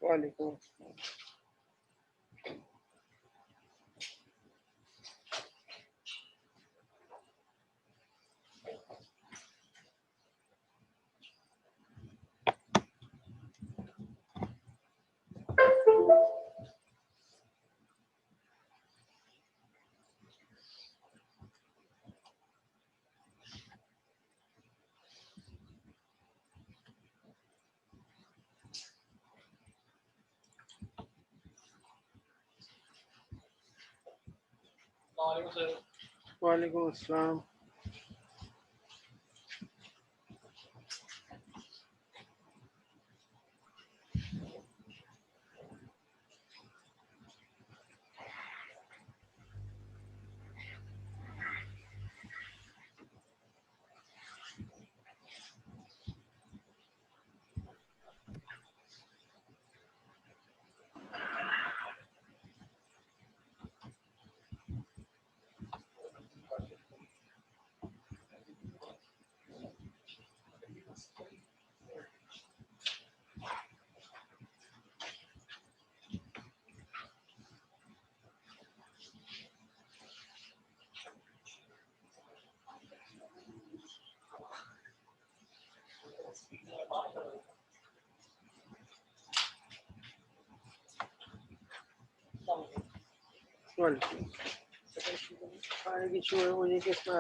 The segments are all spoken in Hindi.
वालेकुम। वालेकुम अस्सलाम। इशू है मुझे कि इसमें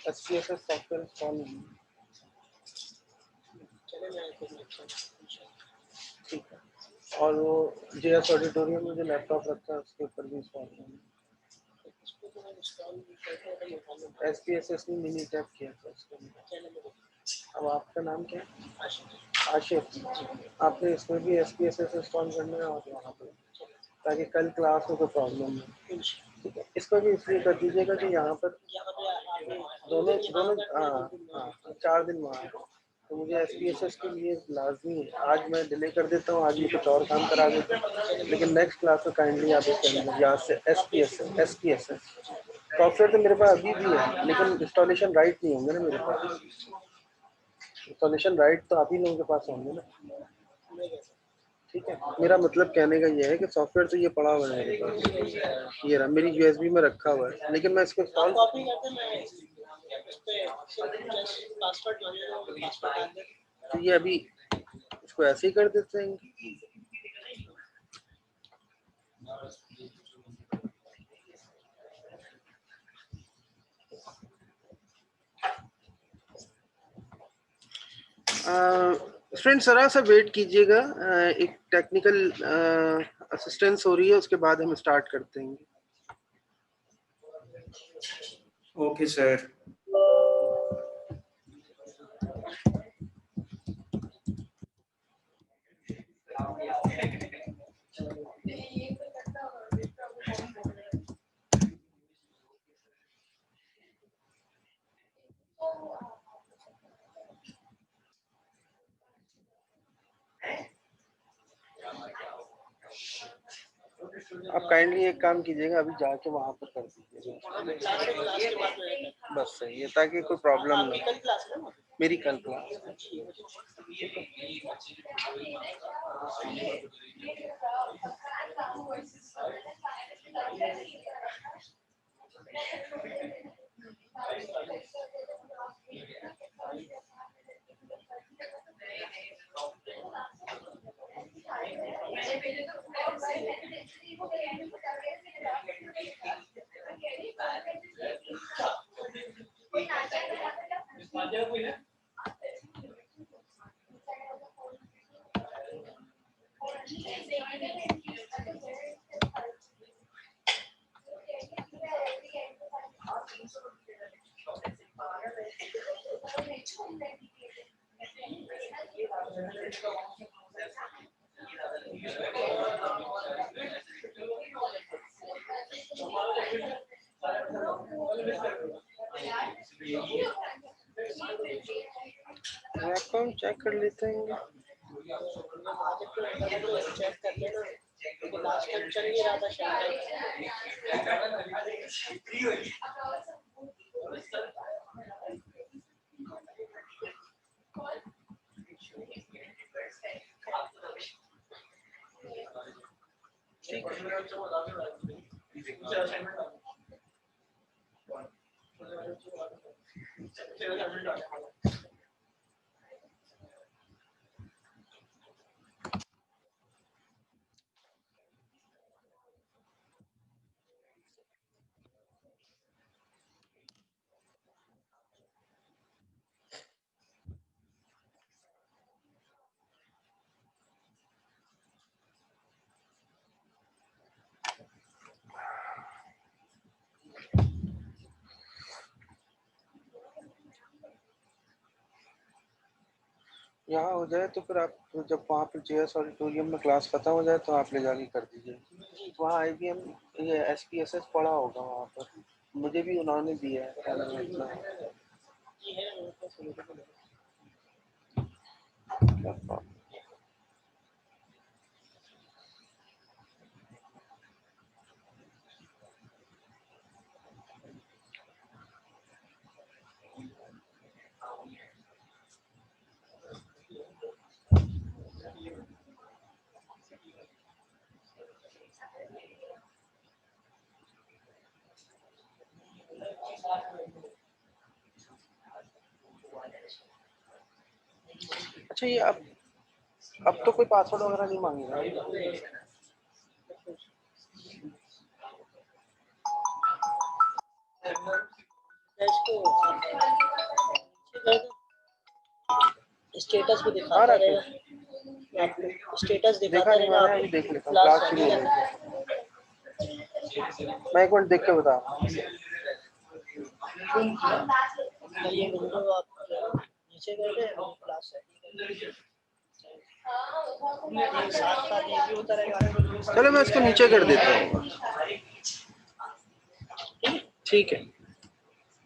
SPSS सॉफ्टवेयर इंस्टॉल नहीं है। ठीक है। और वो JS ऑडिटोरियम में जो लैपटॉप रखा है उसके ऊपर भी इंस्टॉल नहीं है। SPSS में मिनी टैप किया था उसके लिए। अब आपका नाम क्या है? आशिफ। आपने इसमें भी SPSS इंस्टॉल करना है और वहाँ पर, ताकि कल क्लास में कोई प्रॉब्लम नहीं। ठीक है, इसको भी इसलिए कर दीजिएगा कि यहाँ पर दोनों दोनों हाँ 4 दिन वहाँ है, तो मुझे SPSS के लिए लाजमी है। आज मैं डिले कर देता हूँ, आज मैं कुछ और काम करा देता हूँ, लेकिन नेक्स्ट क्लास में काइंडली आप इसके अंदर यहाँ से SPSS सॉफ्टवेयर तो मेरे पास अभी भी है, लेकिन इंस्टॉलेशन राइट नहीं होंगे ना मेरे पास। इंस्टॉलेशन राइट तो आप ही लोगों के पास होंगे ना। ठीक है, मेरा मतलब कहने का ये है कि सॉफ्टवेयर तो ये पड़ा हुआ है मेरे पास, ये रहा मेरी USB में रखा हुआ है, लेकिन मैं इसको इंस्टॉल तो ये अभी इसको ऐसे ही कर देते हैं। फ्रेंड जरा सा वेट कीजिएगा, एक टेक्निकल असिस्टेंस हो रही है, उसके बाद हम स्टार्ट करते हैं। Okay sir. आप काइंडली एक काम कीजिएगा, अभी जाके वहां पर कर दीजिएगा, बस सही है, ताकि कोई प्रॉब्लम ना हो। मेरी कल क्लास हम चेक कर लेते हैं। यहाँ हो जाए तो फिर आप जब वहाँ पे जेएस ऑडिटोरियम में क्लास खत्म हो जाए तो आप ले जाके कर दीजिए। वहाँ आईबीएम ये एसपीएसएस पढ़ा होगा वहाँ पर, मुझे भी उन्होंने दिया है क्या नाम है इतना क्या अच्छा ये अब तो कोई पासवर्ड वगैरह नहीं मांगेगा। स्टेटस भी दिखाता रहेगा, स्टेटस देखा दिखाता नहीं रहेगा। मैंने, अभी देख लेता हूँ क्लास शुरू हो गई। मैं एक मिनट देख के बता रहा हूँ। ये विंडो आप नीचे कर दे, क्लास चलो मैं इसको नीचे कर देता हूँ। ठीक है,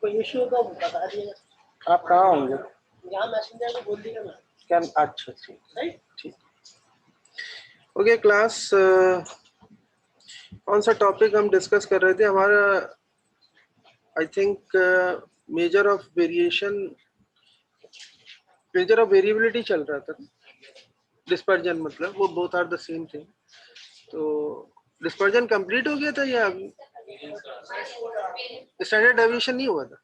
कोई इशू होगा वो बता दिएगा। आप कहाँ होंगे? यहाँ मैसेंजर को बोल दिएगा मैं। क्या? अच्छा ठीक ठीक। ओके क्लास, कौन सा टॉपिक हम डिस्कस कर रहे थे? हमारा I think major of variability चल रहा था। डिस्पर्जन मतलब वो both are the same thing. तो डिस्पर्जन कंप्लीट हो गया था या अभी स्टैंडर्ड डेविएशन नहीं हुआ था?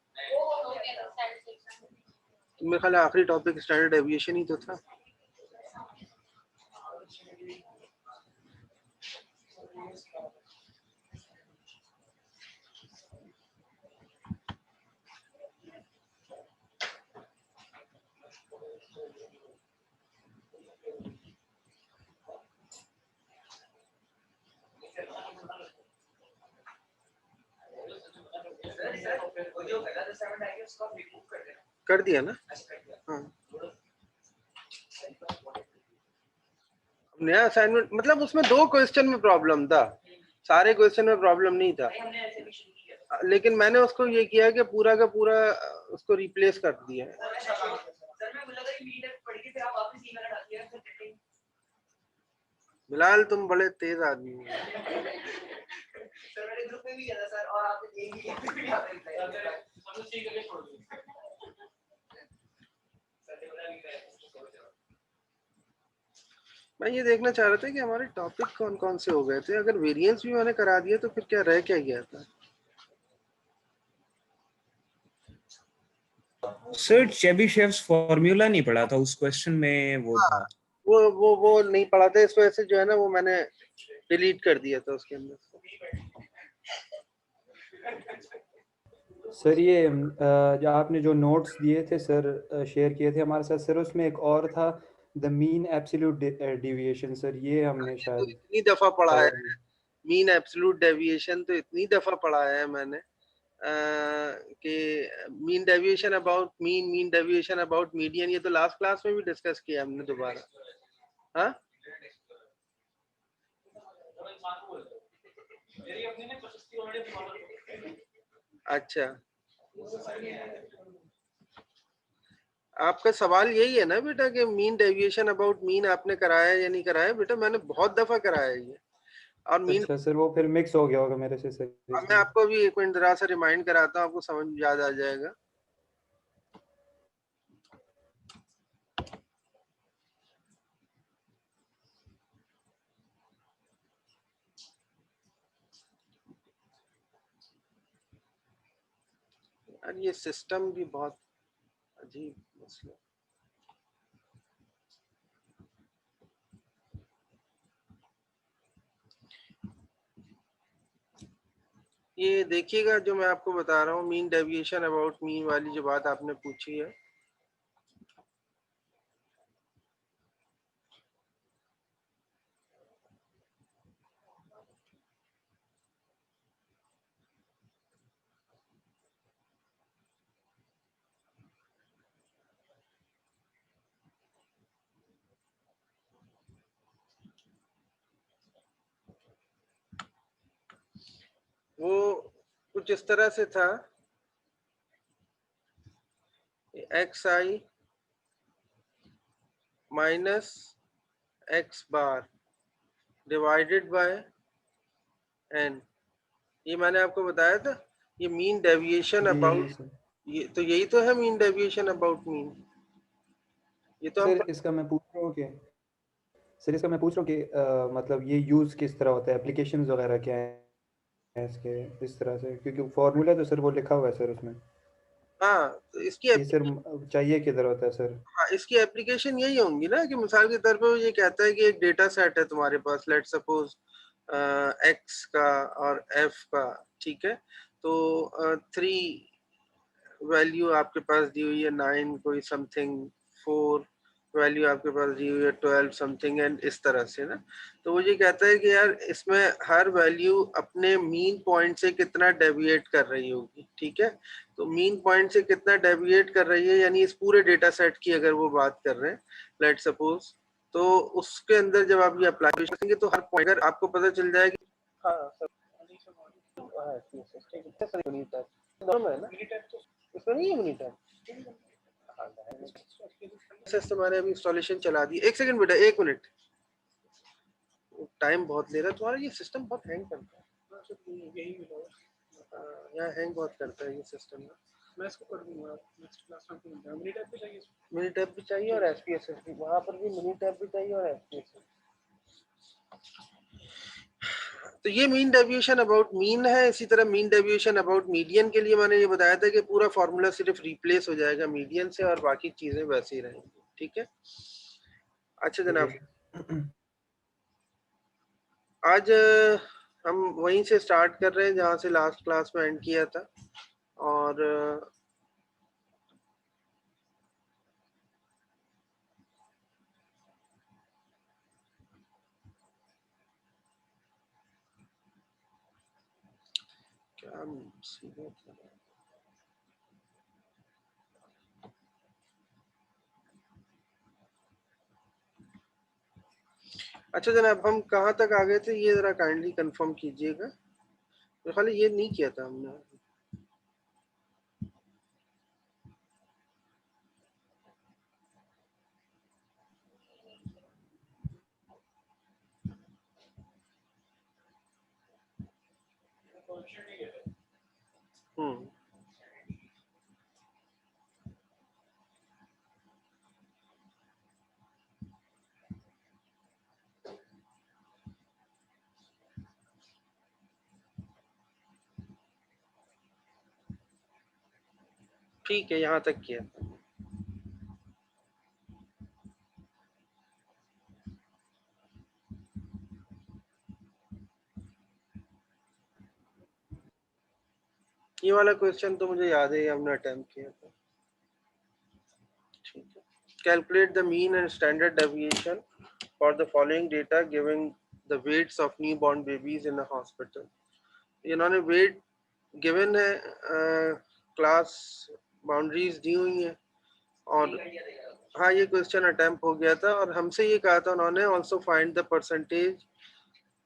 तो मेरे ख्याल आखिरी टॉपिक स्टैंडर्ड डेविएशन ही तो था। कर दिया ना? हाँ, नया असाइनमेंट मतलब उसमें 2 क्वेश्चन में प्रॉब्लम था, सारे क्वेश्चन में प्रॉब्लम नहीं था, लेकिन मैंने उसको ये किया कि पूरा का पूरा उसको रिप्लेस कर दिया। बिलाल तुम बड़े तेज आदमी हो। मैं ये देखना चाह रहा था कि हमारे टॉपिक कौन कौन से हो गए थे। अगर वेरिएंस भी मैंने करा दिया तो फिर क्या रह क्या गया था? सर चेबीशेव्स फॉर्मूला नहीं पढ़ा था, उस क्वेश्चन में वो था। वो नहीं पढ़ा था, इस वजह से जो है ना वो मैंने डिलीट कर दिया था उसके अंदर। सर ये जो आपने जो नोट्स दिए थे सर, शेयर किए थे हमारे साथ सर, उसमें एक और था the mean absolute deviation. Sir ये हमने तो शायद इतनी दफा पढ़ा है मीन एब्सोल्यूट डेविएशन, तो इतनी दफा पढ़ा है मैंने कि mean deviation about mean deviation about median, ये तो लास्ट क्लास में भी डिस्कस किया हमने दोबारा। हाँ अच्छा, आपका सवाल यही है ना बेटा कि मीन डेविएशन अबाउट मीन आपने कराया या नहीं कराया? बेटा मैंने बहुत दफा कराया है ये। और मीन, अच्छा सर वो फिर मिक्स हो गया होगा मेरे से सर। मैं आपको अभी एक मिनट जरा सा रिमाइंड कराता हूँ, आपको समझ याद आ जाएगा। और ये सिस्टम भी बहुत अजीब मसला। ये देखिएगा जो मैं आपको बता रहा हूँ, मीन डेविएशन अबाउट मीन वाली जो बात आपने पूछी है, वो कुछ इस तरह से था, X I minus X bar divided by N. ये मैंने आपको बताया था, ये मीन डेविएशन जी अबाउट, सर। ये तो यही तो है मीन डेविएशन अबाउट मीन। ये तो हम सर इसका मैं पूछ रहा हूँ कि मतलब ये यूज़ किस तरह होता है, एप्लीकेशंस वगैरह क्या है इसके इस तरह से, क्योंकि फॉर्मूला तो सर वो लिखा हुआ है सर उसमें। हाँ तो इसकी ये सर चाहिए किधर होता है सर? हाँ, इसकी एप्लीकेशन यही होंगी ना, कि मिसाल के तौर पे वो ये कहता है कि एक डेटा सेट है तुम्हारे पास, लेट सपोज एक्स का और एफ का, ठीक है, तो 3 वैल्यू आपके पास दी हुई है 9 कोई समथिंग, 4 वैल्यू आपके पास दी हुई है 12 समथिंग, एंड इस तरह से ना। तो वो ये कहता है कि यार इसमें हर वैल्यू अपने मीन पॉइंट से कितना डेविएट कर रही होगी, ठीक है। तो मीन पॉइंट से कितना डेविएट कर रही है, यानी इस पूरे डेटा सेट की अगर वो बात कर रहे हैं लेट सपोज, तो उसके अंदर जब आप ये अप्लाई करेंगे तो हर पॉइंट अगर आपको पता चल जाएगा, हाँ सर, हाँ ठीक है सर, दोनों है ना, इसमें नहीं है मिनट है। मैंने अभी इंस्टॉलेशन चला दी, एक सेकंड बेटा, 1 मिनट, टाइम बहुत ले रहा है तुम्हारा, ये सिस्टम बहुत हैंग करता है, यहाँ हैंग बहुत करता है ये सिस्टम ना। मैं इसको कर दूंगा, नेक्स्ट क्लास में मिनी टैब भी चाहिए, मिनी टैब भी चाहिए और एसपीएसएस भी, वहाँ पर भी मिनी टैब भी चाहिए और एसपीएसएस। तो ये मीन डेविएशन अबाउट मीन है। इसी तरह मीन डेविएशन अबाउट मीडियन के लिए मैंने ये बताया था कि पूरा फॉर्मूला सिर्फ रिप्लेस हो जाएगा मीडियन से और बाकी चीजें वैसी रहेंगी, ठीक है। अच्छा जनाब, आज हम वहीं से स्टार्ट कर रहे हैं जहाँ से लास्ट क्लास में एंड किया था, और क्या मुसीबत है। अच्छा जनाब, हम कहाँ तक आ गए थे ये जरा काइंडली कंफर्म कीजिएगा, तो खाली ये नहीं किया था हमने। हम्म, ठीक है, यहाँ तक किया था। ये वाला क्वेश्चन तो मुझे याद है, हमने अटेम्प्ट किया था, ठीक है। Calculate the mean and standard deviation for the following data giving the weights of new born babies in a hospital. इन्होंने वेट गिवन है, क्लास बाउंड्रीज दी हुई हैं, और हाँ ये क्वेश्चन अटेम्प्ट हो गया था, और हमसे ये कहा था उन्होंने, also find the percentage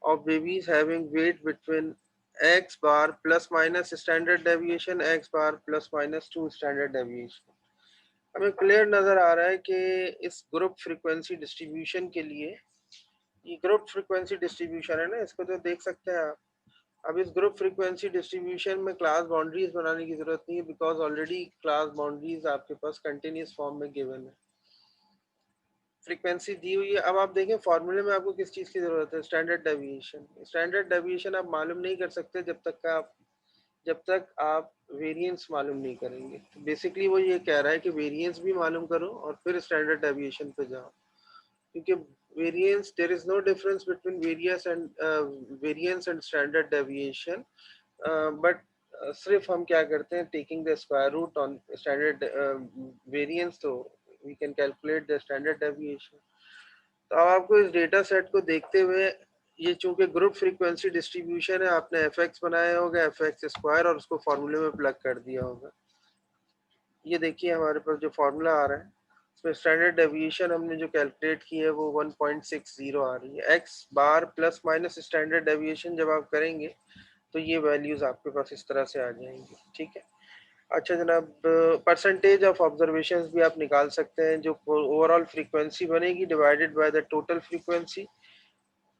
of babies having wait between x bar plus minus standard deviation, x bar plus minus 2 standard deviation. हमें क्लियर नजर आ रहा है कि इस ग्रुप फ्रीक्वेंसी डिस्ट्रीब्यूशन के लिए, ये ग्रुप फ्रीक्वेंसी डिस्ट्रीब्यूशन है ना, इसको तो देख सकते हैं आप। अब इस ग्रुप फ्रीक्वेंसी डिस्ट्रीब्यूशन में क्लास बाउंड्रीज बनाने की जरूरत नहीं है, बिकॉज ऑलरेडी क्लास बाउंड्रीज आपके पास कंटिन्यूस फॉर्म में गिवन है, फ्रीक्वेंसी दी हुई है। अब आप देखें फॉर्मूले में आपको किस चीज की जरूरत है, स्टैंडर्ड डेविएशन। स्टैंडर्ड डेविएशन आप मालूम नहीं कर सकते जब तक का आप जब तक आप वेरिएंस मालूम नहीं करेंगे। तो बेसिकली वो ये कह रहा है कि वेरिएंस भी मालूम करो और फिर स्टैंडर्ड डेविएशन पे जाओ, क्योंकि variance, there is no difference between variance and standard deviation, but सिर्फ हम क्या करते हैं, taking the square root on standard variance, तो we can calculate the standard deviation. तो अब आपको इस डेटा सेट को देखते हुए, ये चूंकि ग्रुप फ्रीक्वेंसी डिस्ट्रीब्यूशन है, आपने एफ एक्स बनाया होगा, एफ एक्स स्क्वायर, और उसको फॉर्मूले में प्लग कर दिया होगा। ये देखिए हमारे पास जो फॉर्मूला आ रहा है, उसमें स्टैंडर्ड डेविएशन हमने जो कैलकुलेट की है वो 1.60 आ रही है। एक्स बार प्लस माइनस स्टैंडर्ड डेविएशन जब आप करेंगे तो ये वैल्यूज आपके पास इस तरह से आ जाएंगी, ठीक है। अच्छा जनाब, परसेंटेज ऑफ ऑब्जर्वेशंस भी आप निकाल सकते हैं। जो ओवरऑल फ्रीक्वेंसी बनेगी divided by the total frequency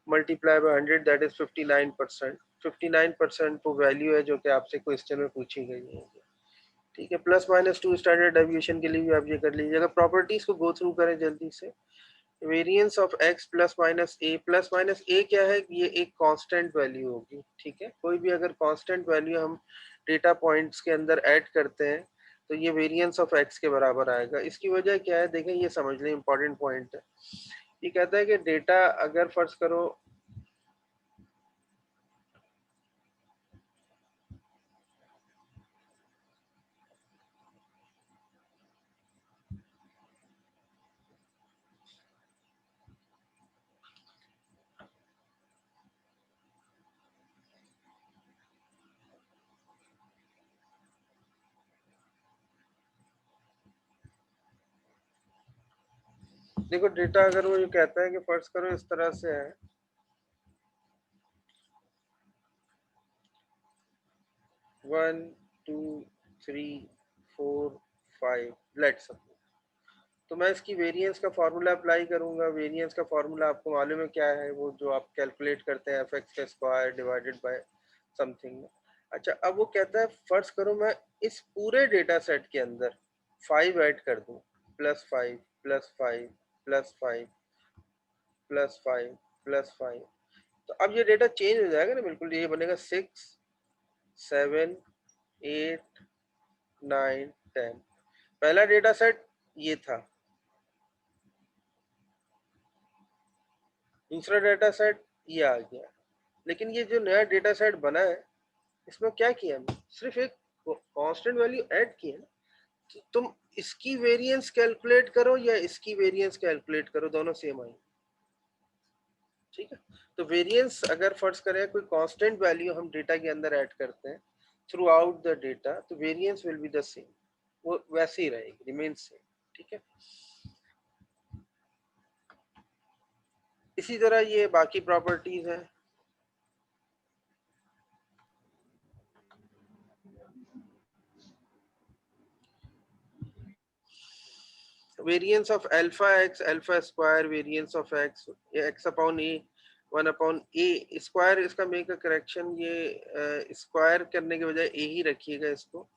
multiply by 100, that is 59%। 59% वो वैल्यू है जो कि आपसे क्वेश्चन में पूछी गई है, ठीक है। प्लस माइनस 2 स्टैंडर्ड डेविएशन के लिए भी आप ये कर लीजिए। अगर प्रॉपर्टीज को गो थ्रू करें जल्दी से, variance of X plus minus A क्या है, ये एक कांस्टेंट वैल्यू होगी, ठीक है। कोई भी अगर कांस्टेंट वैल्यू हम डेटा पॉइंट्स के अंदर ऐड करते हैं तो ये वेरिएंस ऑफ एक्स के बराबर आएगा। इसकी वजह क्या है, देखें, ये समझ लें, इंपॉर्टेंट पॉइंट है। ये कहता है कि डेटा अगर फर्ज करो देखो डेटा अगर वो ये कहता है कि फर्ज करो इस तरह से है, 1 2 3 4 5, लेट्स सपोज, तो मैं इसकी वेरिएंस का फार्मूला अप्लाई करूंगा। वेरिएंस का फार्मूला आपको मालूम है क्या है, वो जो आप कैलकुलेट करते हैं एफ एक्स का स्क्वायर डिवाइडेड बाय समथिंग। अच्छा, अब वो कहता है फर्ज करो मैं इस पूरे डेटा सेट के अंदर 5 ऐड कर दूं, +5 +5 +5 +5 +5, तो अब ये डेटा चेंज हो जाएगा ना बिल्कुल। ये बनेगा 6 7 8 9 10। पहला डेटा सेट ये था, दूसरा डेटा सेट ये आ गया, लेकिन ये जो नया डेटा सेट बना है इसमें क्या किया हमने, सिर्फ एक कांस्टेंट वैल्यू ऐड की है ना। तो तुम इसकी वेरिएंस कैलकुलेट करो या इसकी वेरिएंस कैलकुलेट करो, दोनों सेम आएंगे, ठीक है। तो वेरिएंस अगर फर्ज करें कोई कांस्टेंट वैल्यू हम डेटा के अंदर ऐड करते हैं थ्रू आउट द डेटा, तो variance will be the same, वो वैसे ही रहेगी, रिमेन सेम, ठीक है। इसी तरह ये बाकी प्रॉपर्टीज हैं। Variance of alpha x alpha square, variance of x x upon A 1 upon A square, इसका मेक अ करेक्शन, ये स्क्वायर करने के बजाय ए ही रखिएगा इसको,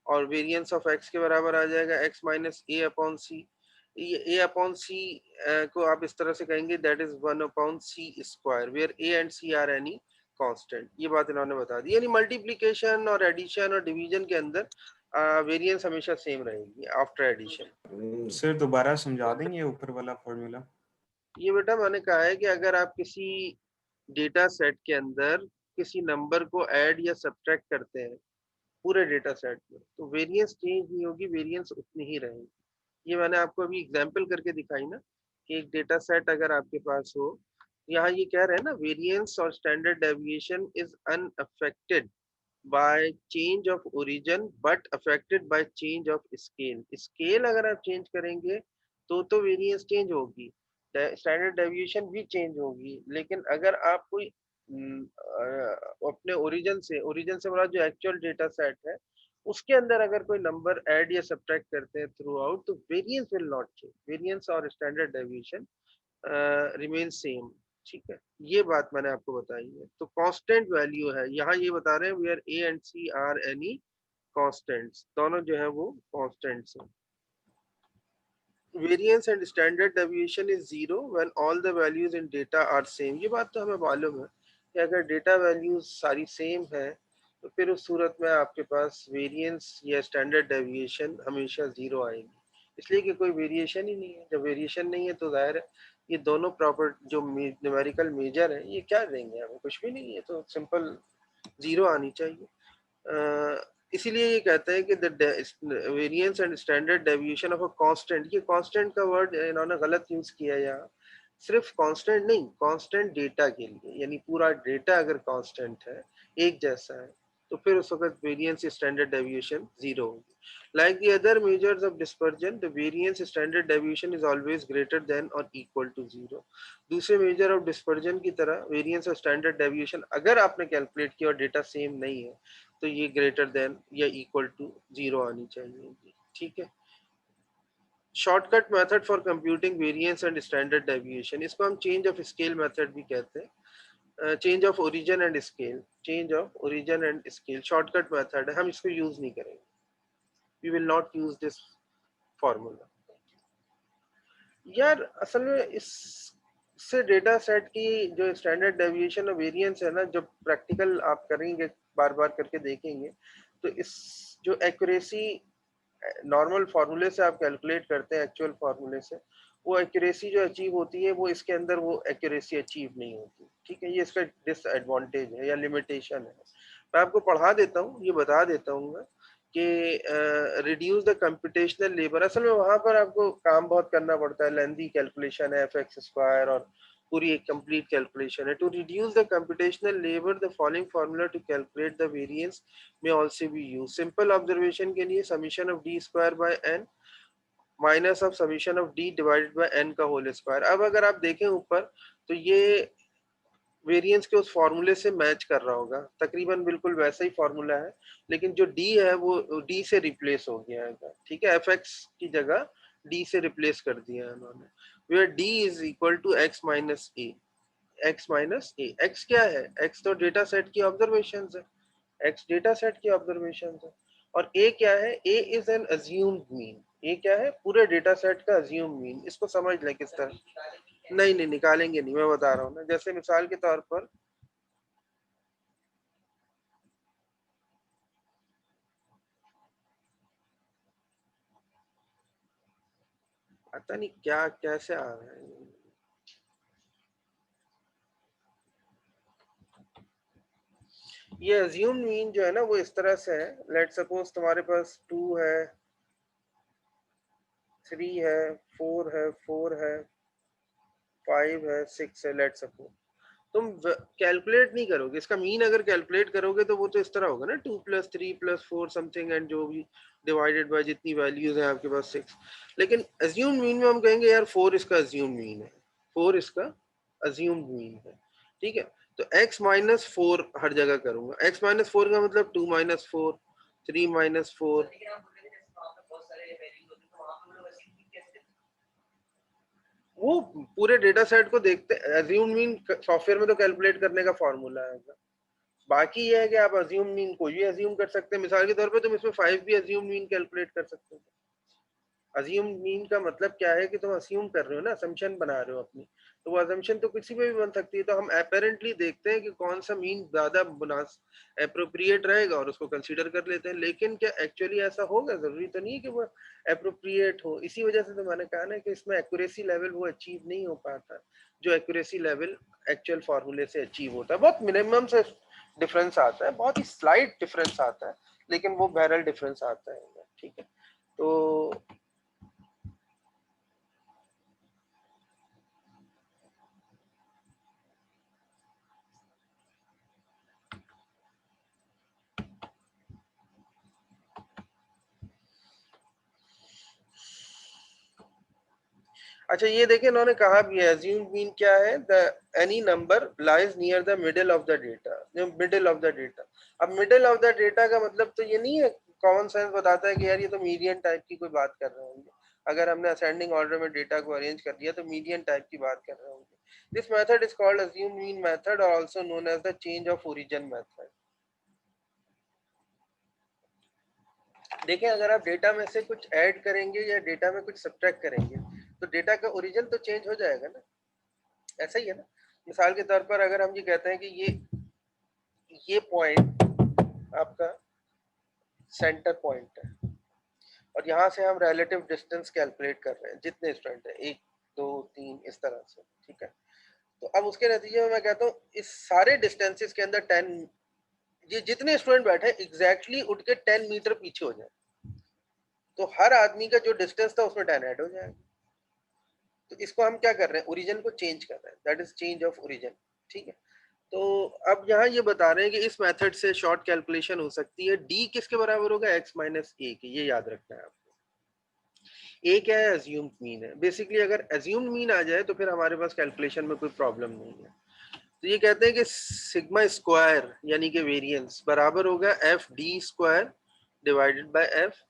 और वेरिएंस ऑफ एक्स के बराबर आ जाएगा एक्स माइनस ए अपॉन सी। ये ए अपॉन सी को आप इस तरह से कहेंगे, that is 1 upon C square, where A and C are any constant. ये बात इन्होंने बता दी, यानी मल्टीप्लिकेशन और एडिशन और डिवीजन के अंदर वेरिएंस हमेशा सेम रहेगी आफ्टर एडिशन। सर दोबारा समझा देंगे ऊपर वाला फॉर्मूला। ये बेटा मैंने कहा है कि अगर आप किसी डेटा सेट के अंदर किसी नंबर को ऐड या सब्ट्रैक्ट करते हैं पूरे डेटा सेट में, तो वेरिएंस चेंज नहीं होगी, वेरिएंस उतनी ही रहेगी। ये मैंने आपको अभी एग्जांपल करके दिखाई ना, कि एक डेटा सेट अगर आपके पास हो, यहाँ ये कह रहे हैं ना, वेरिएंस और standard deviation is unaffected by change of origin but affected by change of scale. Scale अगर आप चेंज करेंगे तो वेरिएंस चेंज होगी, स्टैंडर्ड डेविएशन भी चेंज होगी। लेकिन अगर आप कोई अपने ओरिजिन से बड़ा जो एक्चुअल डेटा सेट है उसके अंदर अगर कोई नंबर ऐड या सब्ट्रैक्ट करते हैं थ्रू आउट, तो variance will not change, variance और स्टैंडर्ड डेविएशन रिमेन सेम, ठीक है। ये बात मैंने आपको बताई है। तो कांस्टेंट वैल्यू है, यहाँ ये बता रहे हैं where A and C are any constants, दोनों जो है वो कांस्टेंट्स हैं। Variance and standard deviation is zero when all the values in data are same. ये बात तो हमें मालूम है कि अगर डेटा वैल्यूज सारी सेम है तो फिर उस सूरत में आपके पास वेरिएंस या स्टैंडर्ड डेविएशन हमेशा 0 आएगी, इसलिए कि कोई वेरिएशन ही नहीं है। जब वेरिएशन नहीं है तो जाहिर है ये दोनों प्रॉपर जो न्यूमेरिकल मेजर है ये क्या देंगे हमें, कुछ भी नहीं है, तो सिंपल 0 आनी चाहिए। इसीलिए ये कहते हैं कि the variance and standard deviation of a constant, ये कांस्टेंट का वर्ड इन्होंने गलत यूज किया यहाँ, सिर्फ कांस्टेंट नहीं, कांस्टेंट डेटा के लिए, यानी पूरा डेटा अगर कांस्टेंट है, एक जैसा है, तो फिर उस वक्त वेरिएंस स्टैंडर्ड डेविएशन 0 होगी। Like the other measures of dispersion, the variance standard deviation is always greater than और इक्वल टू 0। दूसरे मेजर ऑफ डिस्पर्जन की तरह वेरिएंस और स्टैंडर्ड डेविएशन अगर आपने कैलकुलेट किया और डेटा सेम नहीं है तो ये ग्रेटर देन या इक्वल टू 0 आनी चाहिए, ठीक है। Shortcut method for computing variance and standard deviation, इसको हम चेंज ऑफ स्केल मेथड भी कहते हैं, change of origin and scale, change of origin and scale shortcut method है, हम इसको यूज नहीं करेंगे, we will not use this formula. यार असल में इससे डेटा सेट की जो स्टैंडर्ड डेविएशन और वेरिएंस है ना, जब प्रैक्टिकल आप करेंगे, बार बार करके देखेंगे, तो इस जो एक्यूरेसी नॉर्मल फार्मूले से आप कैलकुलेट करते हैं एक्चुअल फार्मूले से, वो एक्यूरेसी जो अचीव होती है वो इसके अंदर वो एक्यूरेसी अचीव नहीं होती, ठीक है। ये इसका डिसएडवांटेज है या लिमिटेशन है। मैं आपको पढ़ा देता हूँ, ये बता देता हूँ कि रिड्यूस द कंप्यूटेशनल लेबर, असल में वहां पर आपको काम बहुत करना पड़ता है, लेंथी कैलकुलेशन है, एफ(x)² और पूरी एक कंप्लीट कैलकुलेशन है। To reduce the computational labour the following formula to calculate the variance may also be use. Simple observation के लिए summation of d² by n minus of summation of d divided by n का होल स्क्वायर। अब अगर आप देखें ऊपर तो ये वेरिएंस के उस फार्मूले से मैच कर रहा होगा, तकरीबन बिल्कुल वैसा ही फार्मूला है, लेकिन जो d है वो d से रिप्लेस हो गया है, ठीक है। f(x) की जगह d से रिप्लेस कर दिया है उन्होंने, where d is equal to x minus a, x minus a। x क्या है? x तो डेटा सेट की ऑब्जर्वेशंस है, x डेटा सेट की ऑब्जर्वेशंस है, और a क्या है? a is an assumed mean, a क्या है? पूरे डेटा सेट का assumed mean। इसको समझ लें किस तरह, नहीं नहीं निकालेंगे नहीं, मैं बता रहा हूँ ना, जैसे मिसाल के तौर पर पता नहीं क्या कैसे आ रहा है, ये assumed mean जो है ना वो इस तरह से है, लेट सपोज तुम्हारे पास 2 है, 3 है, 4 है, 4 है, 5 है, 6 है, लेट सपोज। तुम कैलकुलेट नहीं करोगे इसका मीन, अगर कैलकुलेट करोगे तो वो तो इस तरह होगा ना, 2 + 3 + 4 समथिंग एंड जो भी डिवाइडेड बाय जितनी वैल्यूज है आपके पास 6। लेकिन अज्यूम्ड मीन में हम कहेंगे यार 4 इसका अज्यूम्ड मीन है, 4 इसका अज्यूम्ड मीन है, ठीक है। तो x - 4 हर जगह करूंगा, x - 4 का मतलब 2 - 4, 3 - 4, वो पूरे डेटा सेट को देखते, अज्यूम मीन सॉफ्टवेयर में तो कैलकुलेट करने का फॉर्मूला है। बाकी ये है कि आप अज्यूम मीन कोई भी अज्यूम कर सकते हैं, मिसाल के तौर पे तुम इसमें 5 भी अज्यूम मीन कैलकुलेट कर सकते हो। अज्यूम मीन का मतलब क्या है कि तुम अज्यूम कर रहे हो ना, असम्पशन बना रहे हो अपनी, तो वो असम्पशन तो किसी पे भी बन सकती है। तो हम अपेरेंटली देखते हैं कि कौन सा मीन ज्यादा एप्रोप्रिएट रहेगा और उसको कंसीडर कर लेते हैं, लेकिन क्या एक्चुअली ऐसा होगा? जरूरी तो नहीं है कि वो एप्रोप्रिएट हो। इसी वजह से तो मैंने कहा ना कि इसमें एक्यूरेसी लेवल वो अचीव नहीं हो पाता जो एक्यूरेसी लेवल एक्चुअल फार्मूले से अचीव होता है। बहुत मिनिमम से डिफरेंस आता है, बहुत ही स्लाइट डिफरेंस आता है, लेकिन वो बहरहाल डिफरेंस आता है, ठीक है। तो अच्छा ये देखिए इन्होंने कहा भी है, assumed mean क्या है? The any number lies near the middle of the data, जो मिडिल ऑफ द डेटा। अब मिडिल ऑफ द डेटा का मतलब तो ये नहीं है, कॉमन सेंस बताता है कि यार ये तो मीडियन टाइप की कोई बात कर रहे होंगे, अगर हमने असेंडिंग ऑर्डर में डेटा को अरेंज कर दिया तो मीडियन टाइप की बात कर रहे होंगे। This method is called assumed mean method और also known as the change of origin method. देखिए अगर आप डेटा में से कुछ ऐड करेंगे या डेटा में कुछ सब्ट्रैक्ट करेंगे तो डेटा का ओरिजिन तो चेंज हो जाएगा ना, ऐसा ही है ना। मिसाल के तौर पर अगर हम ये कहते हैं कि ये पॉइंट आपका सेंटर पॉइंट है, और यहाँ से हम रिलेटिव डिस्टेंस कैलकुलेट कर रहे हैं जितने स्टूडेंट है, 1 2 3 इस तरह से, ठीक है। तो अब उसके नतीजे में मैं कहता हूँ इस सारे डिस्टेंसेस के अंदर 10, ये जितने स्टूडेंट बैठे एग्जैक्टली उठ के 10 मीटर पीछे हो जाए, तो हर आदमी का जो डिस्टेंस था उसमें 10 ऐड हो जाएगा। तो इसको हम क्या कर रहे हैं, ओरिजिन को चेंज कर रहे हैं, that is change of origin, ठीक है। तो अब यहाँ ये बता रहे हैं कि इस मेथड से शॉर्ट कैलकुलेशन हो सकती है, डी किसके बराबर होगा, x माइनस ए के, ये याद रखना है आपको। ए क्या है, अज्यूम्ड मीन है। बेसिकली अगर अज्यूम्ड मीन आ जाए तो फिर हमारे पास कैलकुलेशन में कोई प्रॉब्लम नहीं है। तो ये कहते हैं कि सिग्मा स्क्वायर यानी कि वेरिएंस बराबर होगा F D square divided by F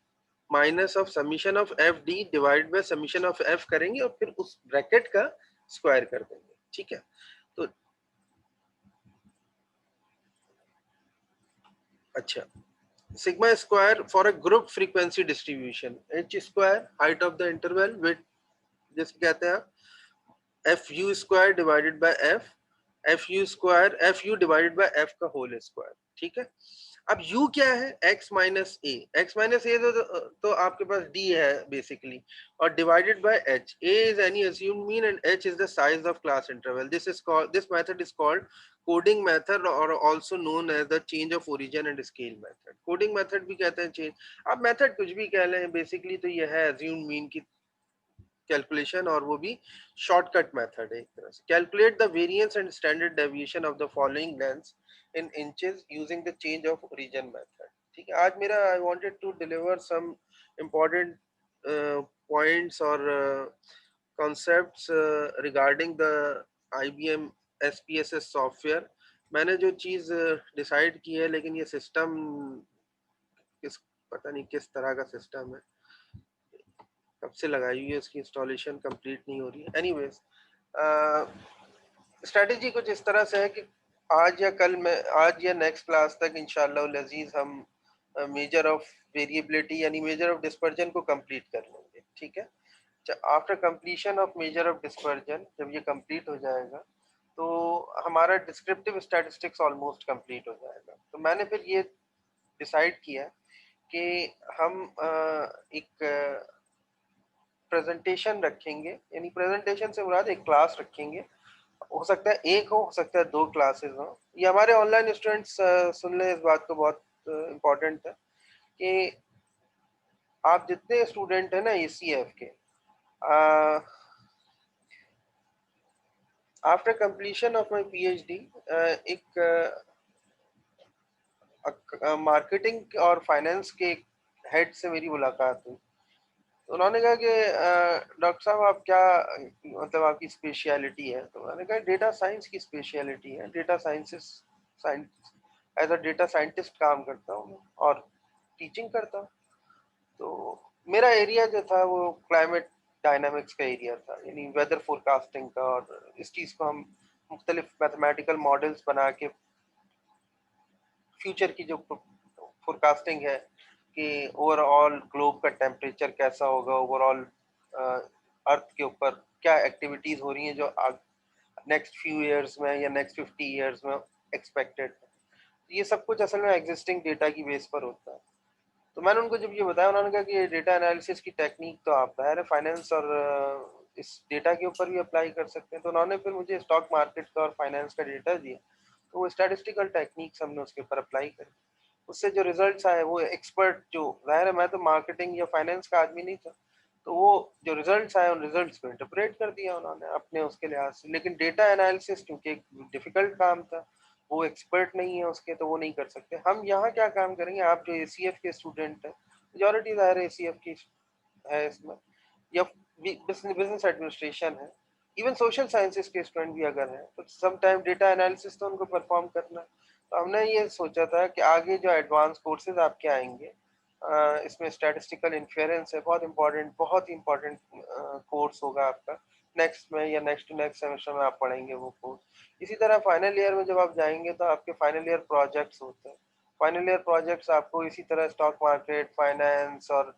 minus of summation of F D divide by summation of F करेंगे और फिर उस ब्रैकेट का स्क्वायर कर देंगे, ठीक है। तो अच्छा, sigma square for a group frequency distribution, h square height of the interval with जिसको कहते हैं fu square divided by fu square fu divided by f का whole square, ठीक है। अब u क्या है, x माइनस ए, x माइनस ए तो आपके पास d है बेसिकली, और divided by h, a is any assumed mean and h is the size of class interval. This method is called coding method or also known as the change of origin and scale method. coding method भी कहते हैं change, आप method कुछ भी कह लें, बेसिकली तो यह है assumed mean की कैलकुलेशन, और वो भी शॉर्टकट मेथड है एक तरह से। Calculate the variance and standard deviation of the following lengths in inches using the change of origin method, ठीक है। आज मेरा I wanted to deliver some important points और concepts regarding the IBM SPSS software. मैंने जो चीज़ डिसाइड की है, लेकिन ये सिस्टम पता नहीं किस तरह का सिस्टम है, कब से लगाई हुई है, उसकी इंस्टॉलेशन कंप्लीट नहीं हो रही है। एनीवेज, स्ट्रेटेजी कुछ इस तरह से है कि आज या कल में, आज या नेक्स्ट क्लास तक इंशाल्लाह लजीज हम मेजर ऑफ वेरिएबिलिटी यानी मेजर ऑफ डिस्पर्जन को कंप्लीट कर लेंगे, ठीक है। After completion of major of dispersion, जब ये कंप्लीट हो जाएगा तो हमारा डिस्क्रिप्टिव स्टैटिस्टिक्स ऑलमोस्ट कंप्लीट हो जाएगा। तो मैंने फिर ये डिसाइड किया कि हम एक प्रेजेंटेशन रखेंगे, यानी प्रेजेंटेशन से मुराद एक क्लास रखेंगे, हो सकता है एक हो सकता है 2 क्लासेस हो। ये हमारे ऑनलाइन स्टूडेंट्स सुन लें, इस बात को बहुत इम्पोर्टेंट है कि आप जितने स्टूडेंट हैं ना ACF के, after completion of my PhD एक मार्केटिंग और फाइनेंस के हेड से मेरी मुलाकात हुई। तो उन्होंने कहा कि डॉक्टर साहब आप क्या, मतलब आपकी स्पेशलिटी है? तो मैंने कहा डेटा साइंस की स्पेशलिटी है, data sciences as a data scientist काम करता हूँ और टीचिंग करता हूँ। तो मेरा एरिया जो था वो क्लाइमेट डायनामिक्स का एरिया था, यानी वेदर फोरकास्टिंग का, और इस चीज़ को हम मुख्तलिफ मैथमेटिकल मॉडल्स बना के फ्यूचर की जो फोरकास्टिंग है कि ओवरऑल ग्लोब का टेम्परेचर कैसा होगा, ओवरऑल अर्थ के ऊपर क्या एक्टिविटीज हो रही हैं जो नेक्स्ट फ्यू इयर्स में या नेक्स्ट 50 इयर्स में एक्सपेक्टेड है। ये सब कुछ असल में एग्जिस्टिंग डेटा की बेस पर होता है। तो मैंने उनको जब ये बताया, उन्होंने कहा कि डेटा एनालिसिस की टेक्निक तो आप बाहर फाइनेंस और इस डेटा के ऊपर भी अप्लाई कर सकते हैं। तो उन्होंने फिर मुझे स्टॉक मार्केट का और फाइनेंस का डेटा दिया, तो वो स्टैटिस्टिकल टेक्निक्स हमने उसके ऊपर अप्लाई करी। उससे जो रिजल्ट्स आए वो एक्सपर्ट, जो जाहिर है मैं तो मार्केटिंग या फाइनेंस का आदमी नहीं था, तो वो जो रिजल्ट्स आए उन रिजल्ट्स को इंटरप्रेट कर दिया उन्होंने अपने उसके लिहाज से। लेकिन डेटा एनालिसिस क्योंकि एक डिफिकल्ट काम था, वो एक्सपर्ट नहीं है उसके, तो वो नहीं कर सकते। हम यहाँ क्या काम करेंगे, आप जो ACF के स्टूडेंट हैं, मेजॉरिटी जाहिर है ACF की है इसमें, या बिजनेस एडमिनिस्ट्रेशन है, इवन सोशल साइंसेस के स्टूडेंट भी अगर हैं, तो सम टाइम डेटा एनालिसिस तो उनको परफॉर्म करना है। तो हमने ये सोचा था कि आगे जो एडवांस कोर्सेज आपके आएंगे, इसमें स्टैटिस्टिकल इन्फेरेंस है, बहुत ही इम्पोर्टेंट कोर्स होगा आपका। नेक्स्ट में या नेक्स्ट टू नेक्स्ट सेमेस्टर में आप पढ़ेंगे वो कोर्स। इसी तरह फाइनल ईयर में जब आप जाएंगे तो आपके फाइनल ईयर प्रोजेक्ट्स होते हैं। फाइनल ईयर प्रोजेक्ट्स आपको इसी तरह स्टॉक मार्केट, फाइनेंस और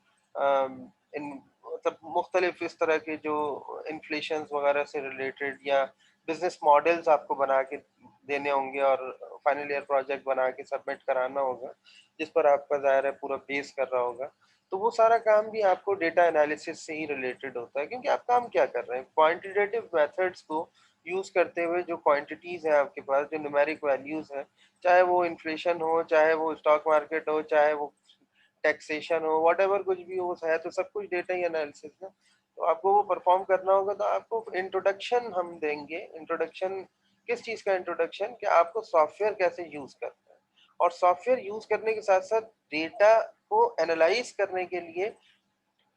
इन मतलब मुख्तलिफ इस तरह के जो इन्फ्लेशन वगैरह से रिलेटेड या बिजनेस मॉडल्स आपको बना के देने होंगे, और फाइनल ईयर प्रोजेक्ट बना के सबमिट कराना होगा, जिस पर आपका ज़ाहिर है पूरा बेस कर रहा होगा, तो वो सारा काम भी आपको डेटा एनालिसिस से ही रिलेटेड होता है, क्योंकि आप काम क्या कर रहे हैं, क्वांटिटेटिव मेथड्स को यूज करते हुए जो क्वांटिटीज है आपके पास, जो न्यूमेरिक वैल्यूज है, चाहे वो इन्फ्लेशन हो, चाहे वो स्टॉक मार्केट हो, चाहे वो टैक्सेशन हो, व्हाटएवर कुछ भी हो है, तो सब कुछ डेटा ही एनालिसिस है। तो आपको वो परफॉर्म करना होगा, तो आपको इंट्रोडक्शन हम देंगे। इंट्रोडक्शन किस चीज का इंट्रोडक्शन, कि आपको सॉफ्टवेयर कैसे यूज करना है, और सॉफ्टवेयर यूज करने के साथ साथ डेटा को एनालाइज करने के लिए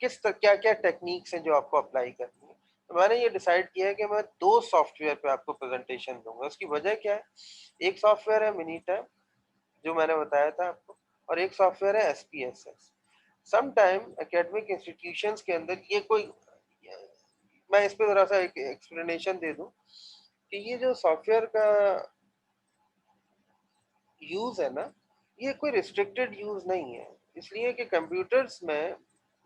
क्या क्या टेक्निक्स हैं जो आपको अप्लाई करनी है। तो मैंने ये डिसाइड किया है कि मैं 2 सॉफ्टवेयर पे आपको प्रेजेंटेशन दूंगा। उसकी वजह क्या है, एक सॉफ्टवेयर है मिनीटैब जो मैंने बताया था आपको, और एक सॉफ्टवेयर है SPSS। Some time academic institutions के अंदर ये कोई, मैं इस पे जरा सा एक एक्सप्लेनेशन दे दूं कि ये जो सॉफ्टवेयर का यूज है ना, ये कोई रिस्ट्रिक्टेड यूज नहीं है, इसलिए कि कंप्यूटर्स में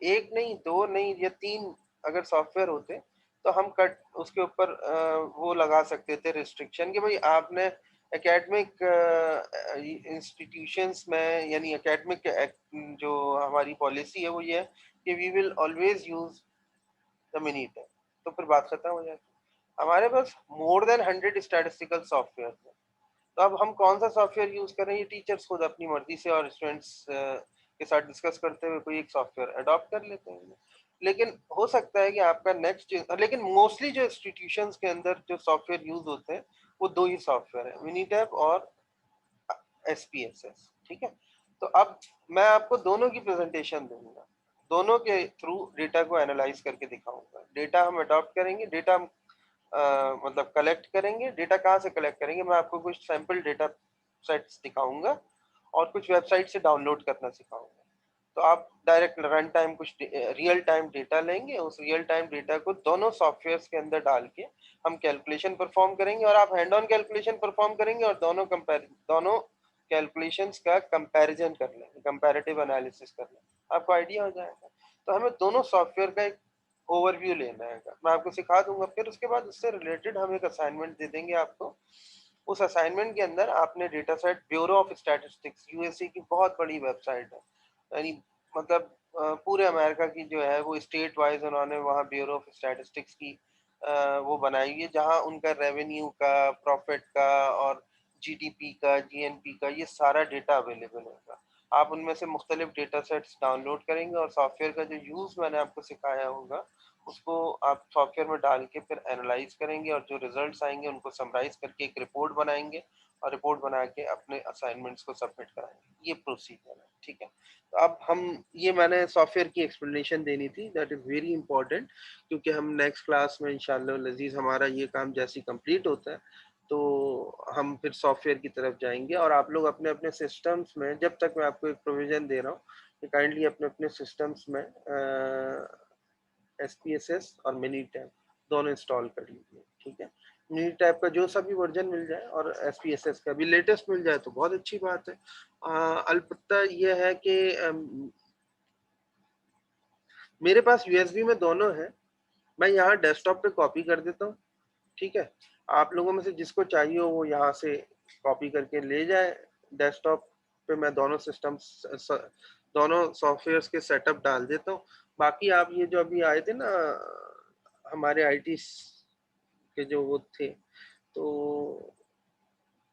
एक नहीं, दो नहीं, या 3 अगर सॉफ्टवेयर होते तो हम कट उसके ऊपर वो लगा सकते थे रिस्ट्रिक्शन, कि भाई आपने एकेडमिक इंस्टीट्यूशंस में, यानी एकेडमिक जो हमारी पॉलिसी है वो ये है कि we will always use the Minitab, तो फिर बात खत्म हो जाती है। हमारे पास मोर देन 100 स्टैटिस्टिकल सॉफ्टवेयर है, तो अब हम कौन सा सॉफ्टवेयर यूज करें, ये टीचर्स खुद अपनी मर्जी से और स्टूडेंट्स के साथ डिस्कस करते हुए कोई एक सॉफ्टवेयर अडॉप्ट कर लेते हैं। लेकिन हो सकता है कि आपका नेक्स्ट, लेकिन मोस्टली जो इंस्टीट्यूशंस के अंदर जो सॉफ्टवेयर यूज होते हैं वो 2 ही सॉफ्टवेयर है, मिनीटैब और SPSS, ठीक है। तो अब मैं आपको दोनों की प्रेजेंटेशन दूंगा, दोनों के थ्रू डेटा को एनालाइज करके दिखाऊंगा। डेटा हम अडॉप्ट करेंगे, डेटा हम मतलब कलेक्ट करेंगे। डेटा कहाँ से कलेक्ट करेंगे, मैं आपको कुछ सैंपल डेटा सेट्स दिखाऊंगा और कुछ वेबसाइट से डाउनलोड करना सिखाऊंगा। तो आप डायरेक्ट रन टाइम कुछ रियल टाइम डेटा लेंगे, उस रियल टाइम डेटा को दोनों सॉफ्टवेयर्स के अंदर डाल के हम कैलकुलेशन परफॉर्म करेंगे, और आप हैंड ऑन कैलकुलेशन परफॉर्म करेंगे और दोनों कैलकुलेशंस का कंपैरिजन कर लेंगे, कंपैरेटिव एनालिसिस कर लेंगे, आपको आइडिया हो जाएगा। तो हमें दोनों सॉफ्टवेयर का एक ओवरव्यू लेना है, मैं आपको सिखा दूंगा, फिर उसके बाद उससे रिलेटेड हम एक असाइनमेंट दे देंगे आपको। उस असाइनमेंट के अंदर आपने data set, bureau of statistics USA की बहुत बड़ी वेबसाइट है, यानी मतलब पूरे अमेरिका की जो है वो स्टेट वाइज उन्होंने वहाँ ब्यूरो ऑफ स्टैटिस्टिक्स की वो बनाई है, जहाँ उनका रेवेन्यू का, प्रॉफिट का और जीडीपी का, जीएनपी का, ये सारा डेटा अवेलेबल होगा। आप उनमें से मुख्तलिफ डेटा सेट्स डाउनलोड करेंगे और सॉफ्टवेयर का जो यूज़ मैंने आपको सिखाया होगा उसको आप सॉफ्टवेयर में डाल के फिर एनालाइज करेंगे, और जो रिजल्ट्स आएंगे उनको समराइज करके एक रिपोर्ट बनाएंगे, और रिपोर्ट बना के अपने असाइनमेंट्स को सबमिट कराएंगे। ये प्रोसीजर है, ठीक है। तो अब हम, ये मैंने सॉफ्टवेयर की एक्सप्लेनेशन देनी थी, दैट इज़ वेरी इंपॉर्टेंट, क्योंकि हम नेक्स्ट क्लास में इंशाल्लाह लजीज हमारा ये काम जैसे कंप्लीट होता है तो हम फिर सॉफ्टवेयर की तरफ जाएंगे। और आप लोग अपने अपने सिस्टम्स में, जब तक मैं आपको एक प्रोविजन दे रहा हूँ कि काइंडली अपने अपने सिस्टम्स में SPSS और मिनीटैब दोनों इंस्टॉल कर लीजिए, ठीक है। मिनीटैब का जो सा भी वर्जन मिल जाए और SPSS का भी लेटेस्ट मिल जाए तो बहुत अच्छी बात है। अलबत्ता यह है कि मेरे पास USB में दोनों है, मैं यहाँ डेस्कटॉप पे कॉपी कर देता हूँ, ठीक है। आप लोगों में से जिसको चाहिए हो वो यहाँ से कॉपी करके ले जाए। डेस्कटॉप पे मैं दोनों सिस्टम्स, दोनों सॉफ्टवेयर्स के सेटअप डाल देता हूँ। बाकी आप ये जो अभी आए थे ना हमारे IT के जो वो थे, तो